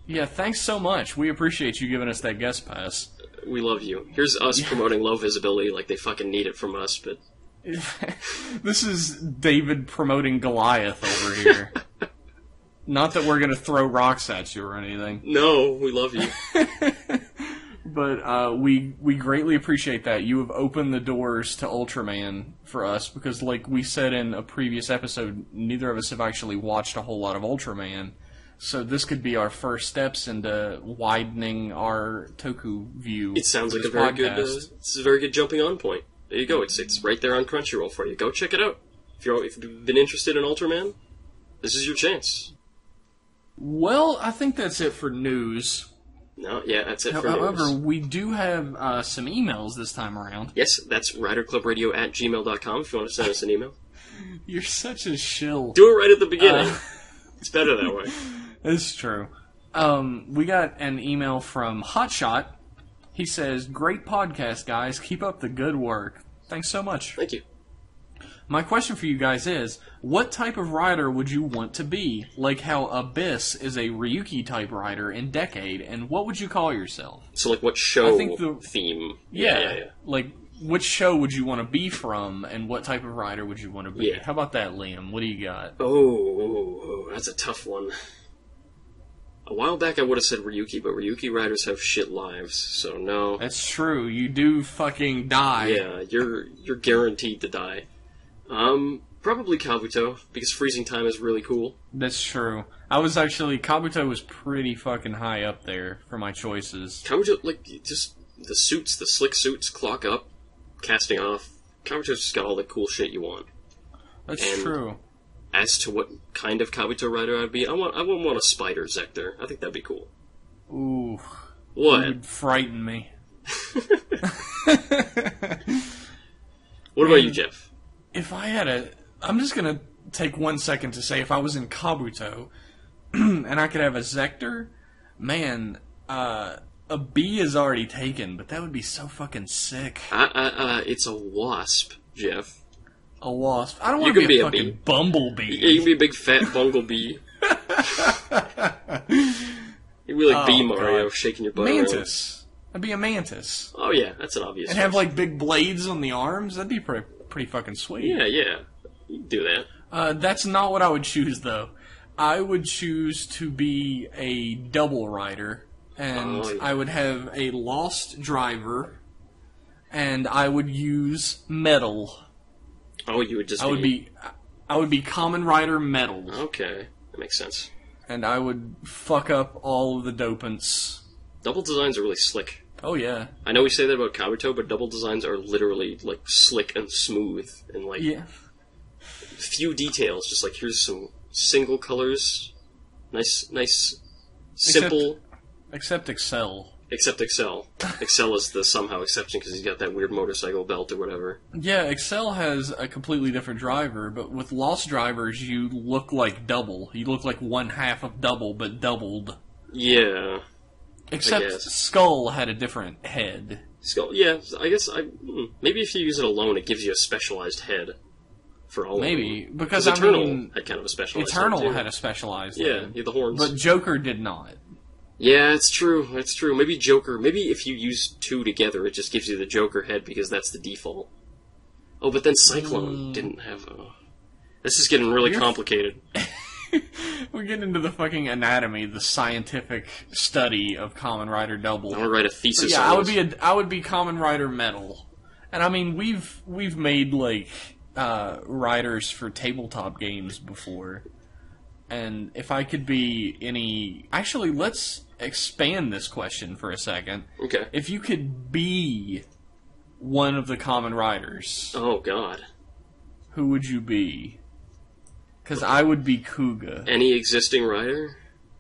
Yeah, thanks so much. We appreciate you giving us that guest pass. We love you. Here's us promoting Low Visibility like they fucking need it from us, but... This is David promoting Goliath over here. Not that we're going to throw rocks at you or anything. No, we love you. But we greatly appreciate that. You have opened the doors to Ultraman for us, because like we said in a previous episode, neither of us have actually watched a whole lot of Ultraman. So this could be our first steps into widening our Toku view. It sounds like a very good. It's a very good jumping on point. There you go. It's right there on Crunchyroll for you. Go check it out. If you've been interested in Ultraman, this is your chance. Well, I think that's it for news. No, yeah, that's it for news. However, we do have some emails this time around. Yes, that's riderclubradio@gmail.com if you want to send us an email. You're such a shill. Do it right at the beginning. It's better that way. It's true. We got an email from Hotshot. He says, "Great podcast, guys. Keep up the good work." Thanks so much. Thank you. My question for you guys is, what type of rider would you want to be? Like how Abyss is a Ryuki-type rider in Decade, and what would you call yourself? So, like, what show I think theme? Yeah. Like, which show would you want to be from, and what type of rider would you want to be? Yeah. How about that, Liam? What do you got? Oh, that's a tough one. A while back I would have said Ryuki, but Ryuki riders have shit lives, so no. That's true. You do fucking die. Yeah, you're guaranteed to die. Probably Kabuto, because freezing time is really cool. That's true. Kabuto was pretty fucking high up there for my choices. Kabuto, like, just the suits, the slick suits, clock up, casting off. Kabuto's just got all the cool shit you want. That's true. As to what kind of Kabuto rider I'd be, I wouldn't want a Spider Zector. I think that'd be cool. Ooh. What? It would frighten me. What about you, Jeff? If I had I'm just gonna take 1 second to say if I was in Kabuto, and I could have a Zector, man, a bee is already taken, but that would be so fucking sick. It's a wasp, Jeff. A wasp? I don't want to be a fucking bee. bumblebee. Yeah, you can be a big fat bumblebee. You'd be like Bee Mario, shaking your butt Mantis. I'd be a mantis. Oh yeah, that's an obvious And choice. have like big blades on the arms? That'd be pretty fucking sweet. Yeah. You can do that. That's not what I would choose, though. I would choose to be a double rider, and I would have a lost driver, and I would use metal. Oh, you would just I would be Kamen Rider Metal. Okay, that makes sense. And I would fuck up all of the dopants. Double designs are really slick. Oh, yeah. I know we say that about Kabuto, but double designs are literally, like, slick and smooth, and, like, few details. Just, like, here's some single colors. Nice, simple. Except Excel. Except Excel. Excel is the somehow exception because he's got that weird motorcycle belt or whatever. Yeah, Excel has a completely different driver, but with Lost Drivers, you look like double. You look like one half of double, but doubled. Yeah. Except Skull had a different head. Skull, yeah, I guess maybe if you use it alone, it gives you a specialized head for all maybe, of them. Because Eternal had kind of a specialized head, Eternal too. had a specialized Yeah, head. he had the horns. But Joker did not. Yeah, it's true. It's true. Maybe Joker. Maybe if you use two together, it just gives you the Joker head because that's the default. Oh, but then Cyclone didn't have a. This is getting really complicated. We're getting into the fucking anatomy, the scientific study of Kamen Rider Double. I want to write a thesis. Yeah, on this. I would be Kamen Rider Metal, and I mean we've made like riders for tabletop games before. And if I could be any... Actually, let's expand this question for a second. Okay. If you could be one of the Kamen Riders... Oh, God. Who would you be? Because I would be Kuga. Any existing rider?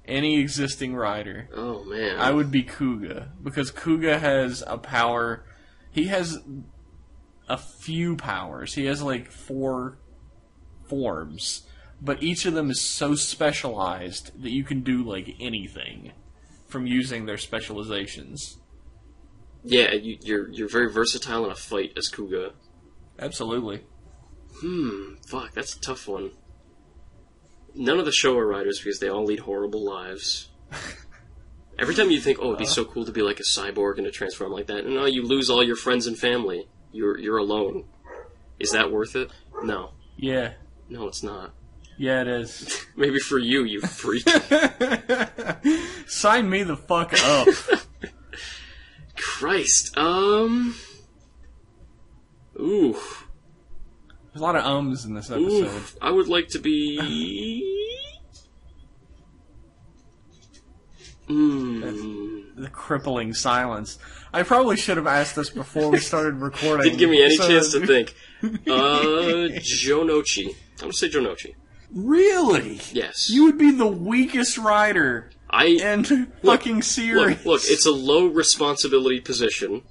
Any existing rider. Oh, man. I would be Kuga. Because Kuga has a power... He has a few powers. He has like 4 forms. But each of them is so specialized that you can do, like, anything from using their specializations. Yeah, you're very versatile in a fight as Kuga. Absolutely. Fuck, that's a tough one. None of the show are riders because they all lead horrible lives. Every time you think, oh, it'd be so cool to be like a cyborg and to transform like that, no, you lose all your friends and family. You're alone. Is that worth it? No. Yeah. No, it's not. Yeah, it is. Maybe for you, you freak. Sign me the fuck up. Christ. Ooh. There's a lot of ums in this episode. Oof. I would like to be... The crippling silence. I probably should have asked this before we started recording. Didn't give me any chance to think. Jonochi. I'm gonna say Jonochi. Really? Yes. You would be the weakest rider in fucking series. Look, it's a low responsibility position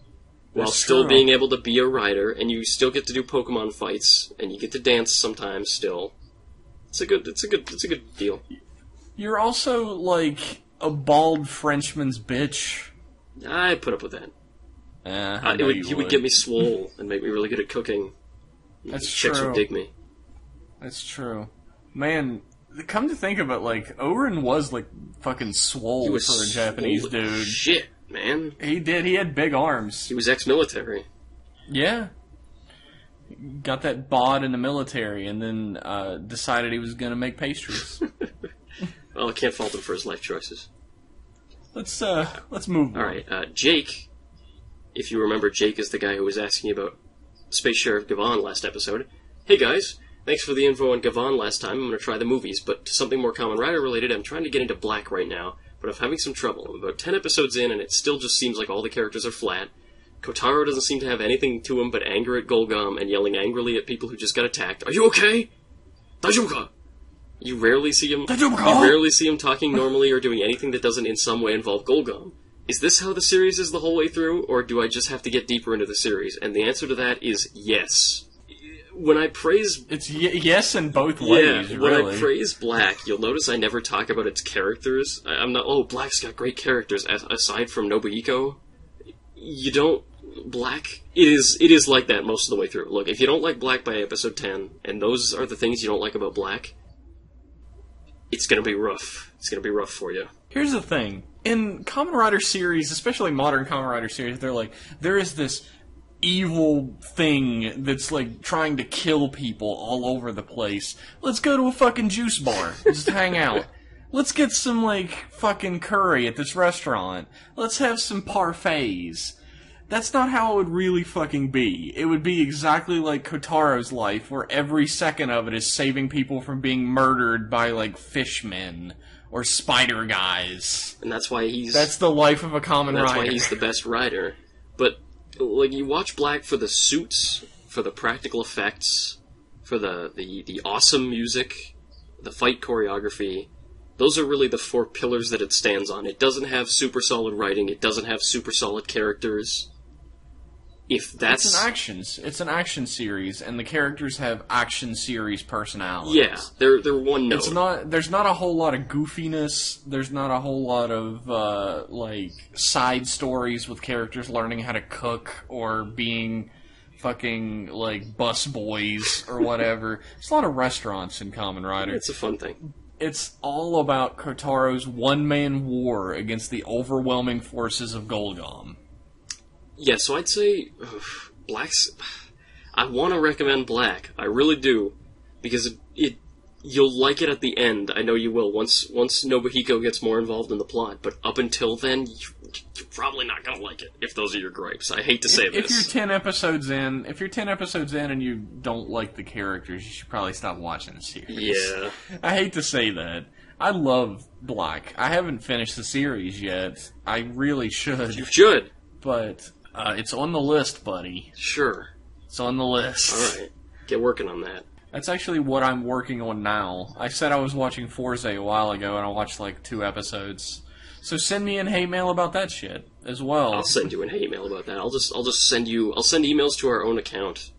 while That's still true. being able to be a rider, and you still get to do Pokemon fights, and you get to dance sometimes still. It's a good deal. You're also like a bald Frenchman's bitch. I'd put up with that. I He would get me swole and make me really good at cooking. That's Chicks true. would dig me. That's true. Man, come to think of it, like, Oren was, like, fucking swole He was for a Japanese swole dude. as shit, man. He did. He had big arms. He was ex-military. Yeah. Got that bod in the military and then decided he was going to make pastries. Well, I can't fault him for his life choices. Let's move on. Alright, Jake. If you remember, Jake is the guy who was asking you about Space Sheriff Gavon last episode. Hey guys, thanks for the info on Gavon last time. I'm going to try the movies, but to something more Kamen Rider related, I'm trying to get into Black right now, but I'm having some trouble. I'm about 10 episodes in, and it still just seems like all the characters are flat. Kotaro doesn't seem to have anything to him but anger at Golgam and yelling angrily at people who just got attacked. Are you okay? Daijoubu? You rarely see him talking normally or doing anything that doesn't in some way involve Golgam. Is this how the series is the whole way through, or do I just have to get deeper into the series? And the answer to that is yes. When I praise... It's yes in both ways, when really. I praise Black, you'll notice I never talk about its characters. I'm not, oh, Black's got great characters, aside from Nobuhiko. You don't... Black... It is like that most of the way through. Look, if you don't like Black by episode 10, and those are the things you don't like about Black, it's gonna be rough. It's gonna be rough for you. Here's the thing. In Kamen Rider series, especially modern Kamen Rider series, they're like, there is this evil thing that's like trying to kill people all over the place. Let's go to a fucking juice bar. Just hang out. Let's get some like fucking curry at this restaurant. Let's have some parfaits. That's not how it would really fucking be. It would be exactly like Kotaro's life, where every second of it is saving people from being murdered by like fishmen or spider guys. And that's why he's... That's the life of a Kamen Rider. That's why he's the best rider. But, like, you watch Black for the suits, for the practical effects, for the awesome music, the fight choreography, Those are really the 4 pillars that it stands on. It doesn't have super solid writing. It doesn't have super solid characters. If that's... It's an action series, and the characters have action series personalities. Yeah, they're one note. There's not a whole lot of goofiness. There's not a whole lot of, side stories with characters learning how to cook or being fucking, bus boys or whatever. There's a lot of restaurants in Kamen Rider. It's a fun thing. It's all about Kotaro's one-man war against the overwhelming forces of Golgom. Yeah, so I'd say Black's... I want to recommend Black. I really do. Because you'll like it at the end. I know you will, once Nobuhiko gets more involved in the plot. But up until then, you're probably not going to like it, if those are your gripes. I hate to say this. If you're 10 episodes in and you don't like the characters, you should probably stop watching the series. Yeah. I hate to say that. I love Black. I haven't finished the series yet. I really should. You should. But it's on the list, buddy. Sure. It's on the list. Alright. Get working on that. That's actually what I'm working on now. I said I was watching Forza a while ago, and I watched 2 episodes. So send me an hate mail about that shit as well. I'll send you an hate mail about that. I'll send emails to our own account.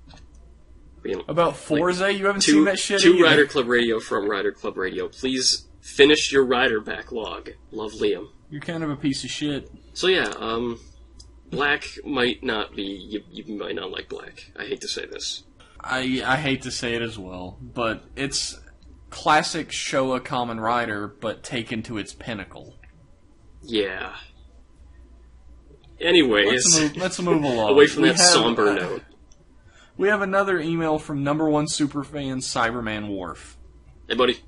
About Forza? You haven't seen that shit To either. Rider Club Radio from Rider Club Radio. Please finish your Rider backlog. Love, Liam. You're kind of a piece of shit. So yeah, Black might not be... You might not like Black. I hate to say this. I hate to say it as well, but it's classic Showa Kamen Rider, but taken to its pinnacle. Yeah. Anyways... Let's move along. Away from that somber note. We have another email from #1 superfan Cyberman Worf. Hey, buddy.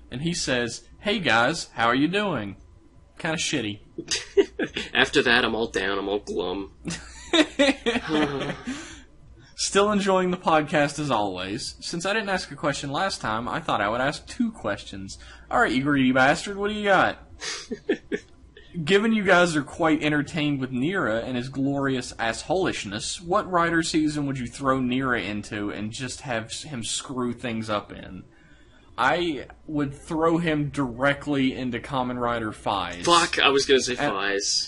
And he says, "Hey guys, how are you doing?" Kind of shitty. After that, I'm all down, I'm all glum. Still enjoying the podcast as always. Since I didn't ask a question last time, I thought I would ask 2 questions. Alright, you greedy bastard, what do you got? Given you guys are quite entertained with Nira and his glorious assholishness, what Rider season would you throw Nira into and just have him screw things up in? I would throw him directly into Kamen Rider Phase. Fuck, I was gonna say Phase.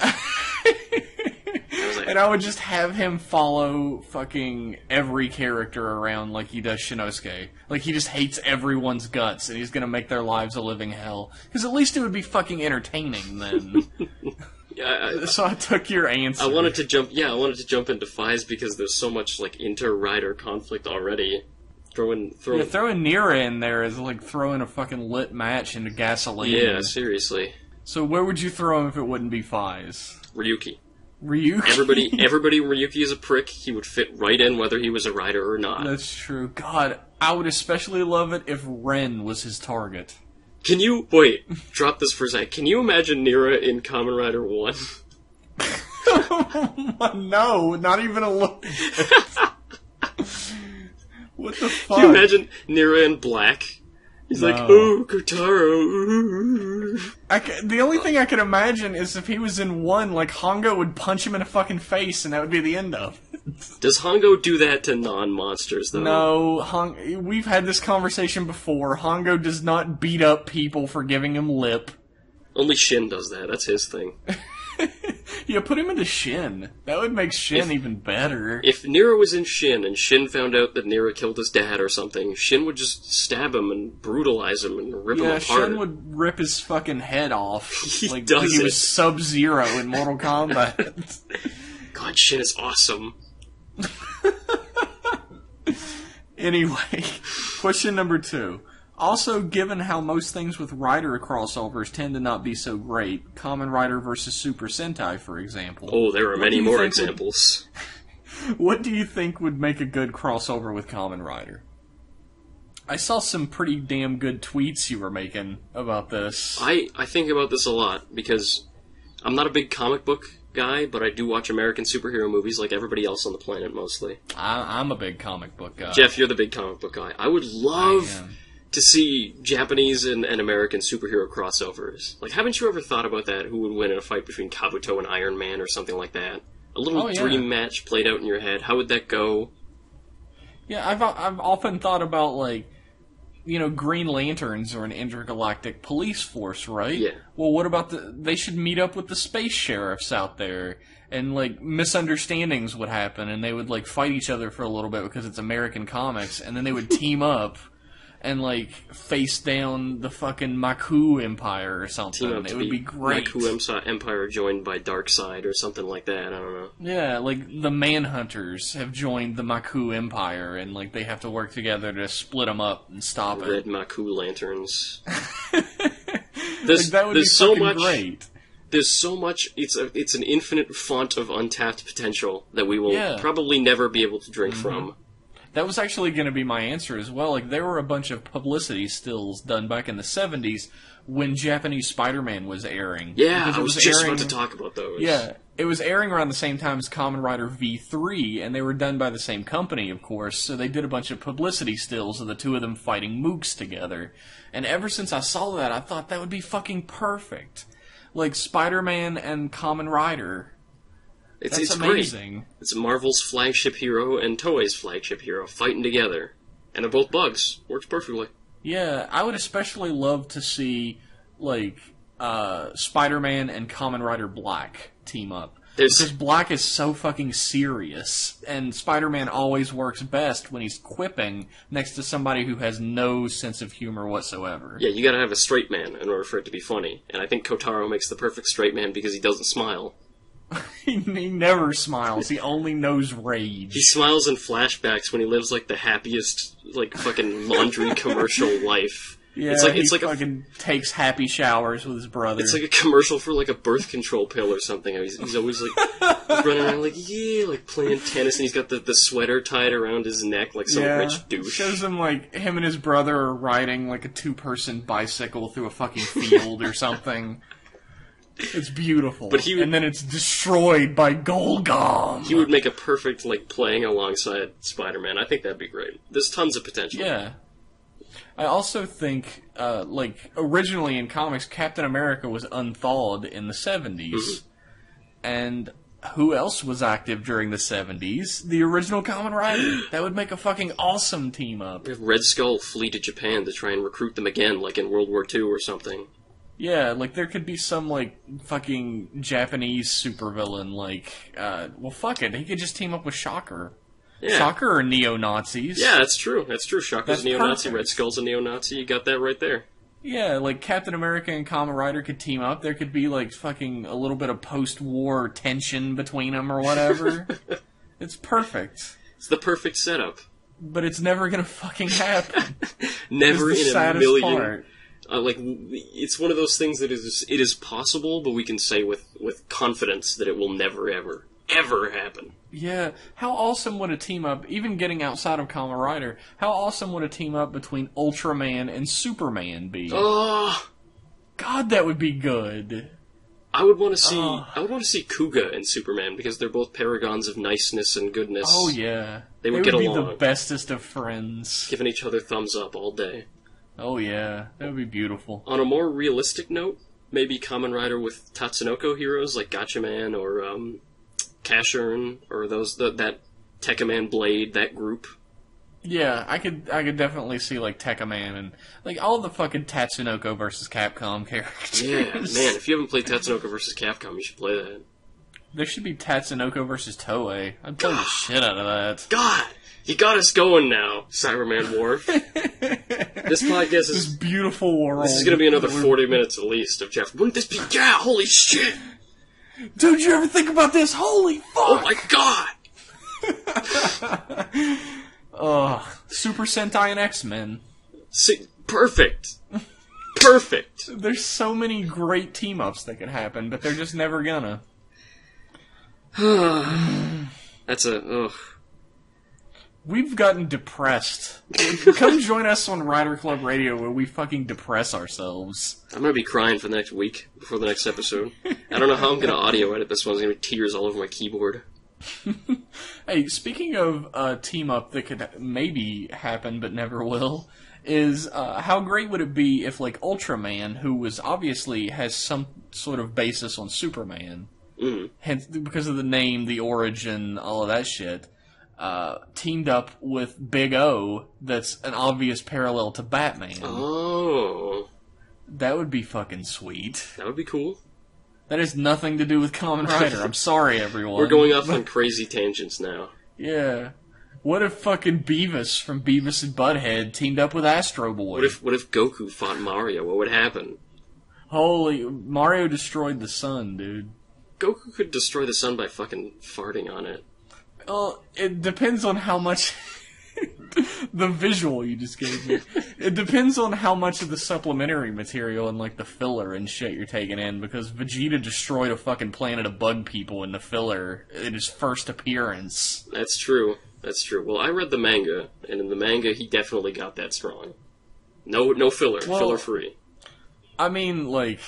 And I would just have him follow fucking every character around like he does Shinosuke. Like, he just hates everyone's guts, and he's gonna make their lives a living hell. Because at least it would be fucking entertaining, then. So I took your answer. I wanted to jump into Phase because there's so much, inter-rider conflict already. Throwing Nira in there is like throwing a fucking lit match into gasoline. Yeah, seriously. So where would you throw him if it wouldn't be Phase? Ryuki. Everybody Ryuki is a prick. He would fit right in whether he was a rider or not. That's true. God, I would especially love it if Ren was his target. Can you... Wait, drop this for a sec. Can you imagine Nira in Kamen Rider 1? No, not even a little bit. What the fuck? Can you imagine Nira in black? He's like, "Oh, Kotaro." The only thing I could imagine is if he was in 1, Hongo would punch him in the fucking face, and that would be the end of it. Does Hongo do that to non-monsters, though? No, we've had this conversation before. Hongo does not beat up people for giving him lip. Only Shin does that. That's his thing. Yeah, put him into Shin. That would make Shin even better. If Nira was in Shin and Shin found out that Nira killed his dad or something, Shin would just stab him and brutalize him and rip him apart. Yeah, Shin would rip his fucking head off. Like does he was Sub-Zero in Mortal Kombat. God, Shin is awesome. Anyway, question number 2. Also, given how most things with Rider crossovers tend to not be so great, Kamen Rider vs. Super Sentai, for example. Oh, there are many more examples. What do you think would make a good crossover with Kamen Rider? I saw some pretty damn good tweets you were making about this. I think about this a lot, because I'm not a big comic book guy, but I do watch American superhero movies like everybody else on the planet, mostly. I'm a big comic book guy. Jeff, you're the big comic book guy. I would love to see Japanese and American superhero crossovers. Haven't you ever thought about that? Who would win in a fight between Kabuto and Iron Man or something like that? A little dream match played out in your head. How would that go? Yeah, I've often thought about, Green Lanterns are an intergalactic police force, right? Yeah. Well, what about they should meet up with the space sheriffs out there, and, like, misunderstandings would happen, and they would, like, fight each other for a little bit because it's American comics, and then they would team up and, like, face down the fucking Maku Empire or something. It would be great. Maku Empire joined by Darkseid or something like that, I don't know. Yeah, like, the Manhunters have joined the Maku Empire, and, like, they have to work together to split them up and stop it. Red Maku Lanterns. That would be so great. There's so much. It's an infinite font of untapped potential that we will probably never be able to drink from. That was actually going to be my answer as well. Like, there were a bunch of publicity stills done back in the 70s when Japanese Spider-Man was airing. Yeah, I was just about to talk about those. Yeah, it was airing around the same time as Kamen Rider V3, and they were done by the same company, of course, so they did a bunch of publicity stills of the two of them fighting mooks together. And ever since I saw that, I thought that would be fucking perfect. Like, Spider-Man and Kamen Rider. It's amazing. Great. It's Marvel's flagship hero and Toei's flagship hero fighting together. And they're both bugs. Works perfectly. Yeah, I would especially love to see, like, Spider-Man and Kamen Rider Black team up. Because Black is so fucking serious, and Spider-Man always works best when he's quipping next to somebody who has no sense of humor whatsoever. Yeah, you gotta have a straight man in order for it to be funny. And I think Kotaro makes the perfect straight man because he doesn't smile. He never smiles. He only knows rage. He smiles in flashbacks when he lives, like, the happiest, like, fucking laundry commercial life. Yeah, it's like fucking takes happy showers with his brother. It's like a commercial for, like, a birth control pill or something. He's always, like, running around, like, yeah, like, playing tennis, and he's got the sweater tied around his neck like some rich douche. Shows him, like, him and his brother are riding, like, a two-person bicycle through a fucking field or something. It's beautiful. And then it's destroyed by Golgom. He would make a perfect, like, playing alongside Spider-Man. I think that'd be great. There's tons of potential. Yeah. I also think, like, originally in comics, Captain America was unthawed in the 70s. Mm-hmm. And who else was active during the 70s? The original Kamen Rider. That would make a fucking awesome team-up. Red Skull flee to Japan to try and recruit them again, like in World War II or something. Yeah, like, there could be some, like, fucking Japanese supervillain, like, well, fuck it, he could just team up with Shocker. Yeah. Shocker are neo-Nazis. Yeah, that's true. That's true. Shocker's a neo-Nazi, Red Skull's a neo-Nazi, you got that right there. Yeah, like, Captain America and Kamen Rider could team up, there could be, like, fucking a little bit of post-war tension between them or whatever. It's perfect. It's the perfect setup. But it's never gonna fucking happen. Never in a million... Part. Like, it's one of those things that it is possible, but we can say with confidence that it will never, ever happen. Yeah, how awesome would a team-up, even getting outside of Kamen Rider, how awesome would a team-up between Ultraman and Superman be? Oh! God, that would be good. I would want to see Kuga and Superman, because they're both paragons of niceness and goodness. Oh, yeah. They would get along. They would be the bestest of friends. Giving each other thumbs up all day. Oh yeah, that would be beautiful. On a more realistic note, maybe Kamen Rider with Tatsunoko heroes like Gatchaman or Cashern or that Tekkaman Blade, that group. Yeah, I could definitely see like Tekkaman and like all the fucking Tatsunoko versus Capcom characters. Yeah, man, if you haven't played Tatsunoko versus Capcom, you should play that. There should be Tatsunoko versus Toei. I'd play the shit out of that. God! You got us going now, Cyberman Wharf. This podcast is... This beautiful world. This is going to be another 40 minutes at least of Jeff. Wouldn't this be... Yeah, holy shit! Dude, you ever think about this? Holy fuck! Oh my god! Super Sentai and X-Men. Perfect! Perfect! There's so many great team-ups that could happen, but they're just never gonna. That's a... Ugh. We've gotten depressed. Come join us on Rider Club Radio where we fucking depress ourselves. I'm gonna be crying for the next week before the next episode. I don't know how I'm gonna audio edit this one. There's gonna be tears all over my keyboard. Hey, speaking of team-up that could maybe happen but never will, is how great would it be if, like, Ultraman, who was obviously has some sort of basis on Superman, hence because of the name, the origin, all of that shit, teamed up with Big O that's an obvious parallel to Batman. Oh. That would be fucking sweet. That would be cool. That has nothing to do with Kamen Rider. I'm sorry, everyone. We're going off on crazy tangents now. Yeah. What if fucking Beavis from Beavis and Butthead teamed up with Astro Boy? What if Goku fought Mario? What would happen? Holy... Mario destroyed the sun, dude. Goku could destroy the sun by fucking farting on it. Well, it depends on how much... the visual you just gave me. It depends on how much of the supplementary material and, like, the filler and shit you're taking in, because Vegeta destroyed a fucking planet of bug people in the filler in his first appearance. That's true. That's true. Well, I read the manga, and in the manga, he definitely got that strong. No filler. Well, Filler-free. I mean, like,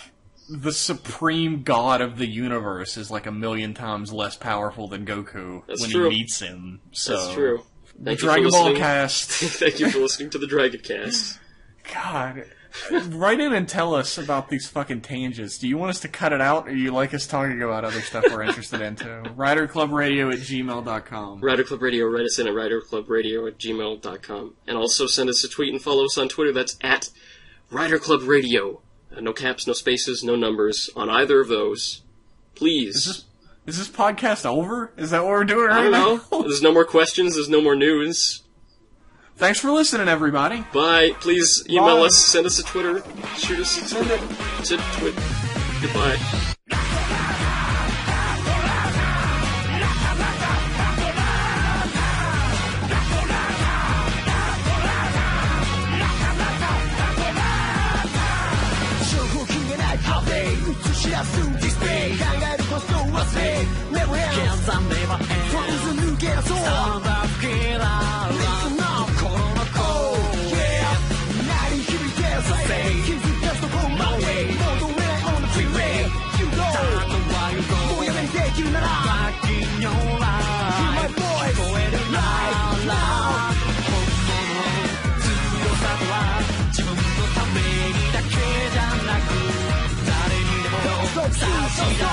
the supreme god of the universe is, like, 1,000,000 times less powerful than Goku when he meets him. So. That's true. Thank you Dragon Ball Cast. Thank you for listening to the Dragon Cast. God. Write in and tell us about these fucking tangents. Do you want us to cut it out, or you like us talking about other stuff we're interested into? RiderClubRadio@gmail.com. Rider Club Radio, write us in at riderclubradio@gmail.com. And also send us a tweet and follow us on Twitter. That's at Rider Club Radio. No caps, no spaces, no numbers on either of those. Please. Is this podcast over? Is that what we're doing right now? I don't know. There's no more questions. There's no more news. Thanks for listening, everybody. Bye. Please email us. Send us a Twitter. Shoot us a tweet. Goodbye. So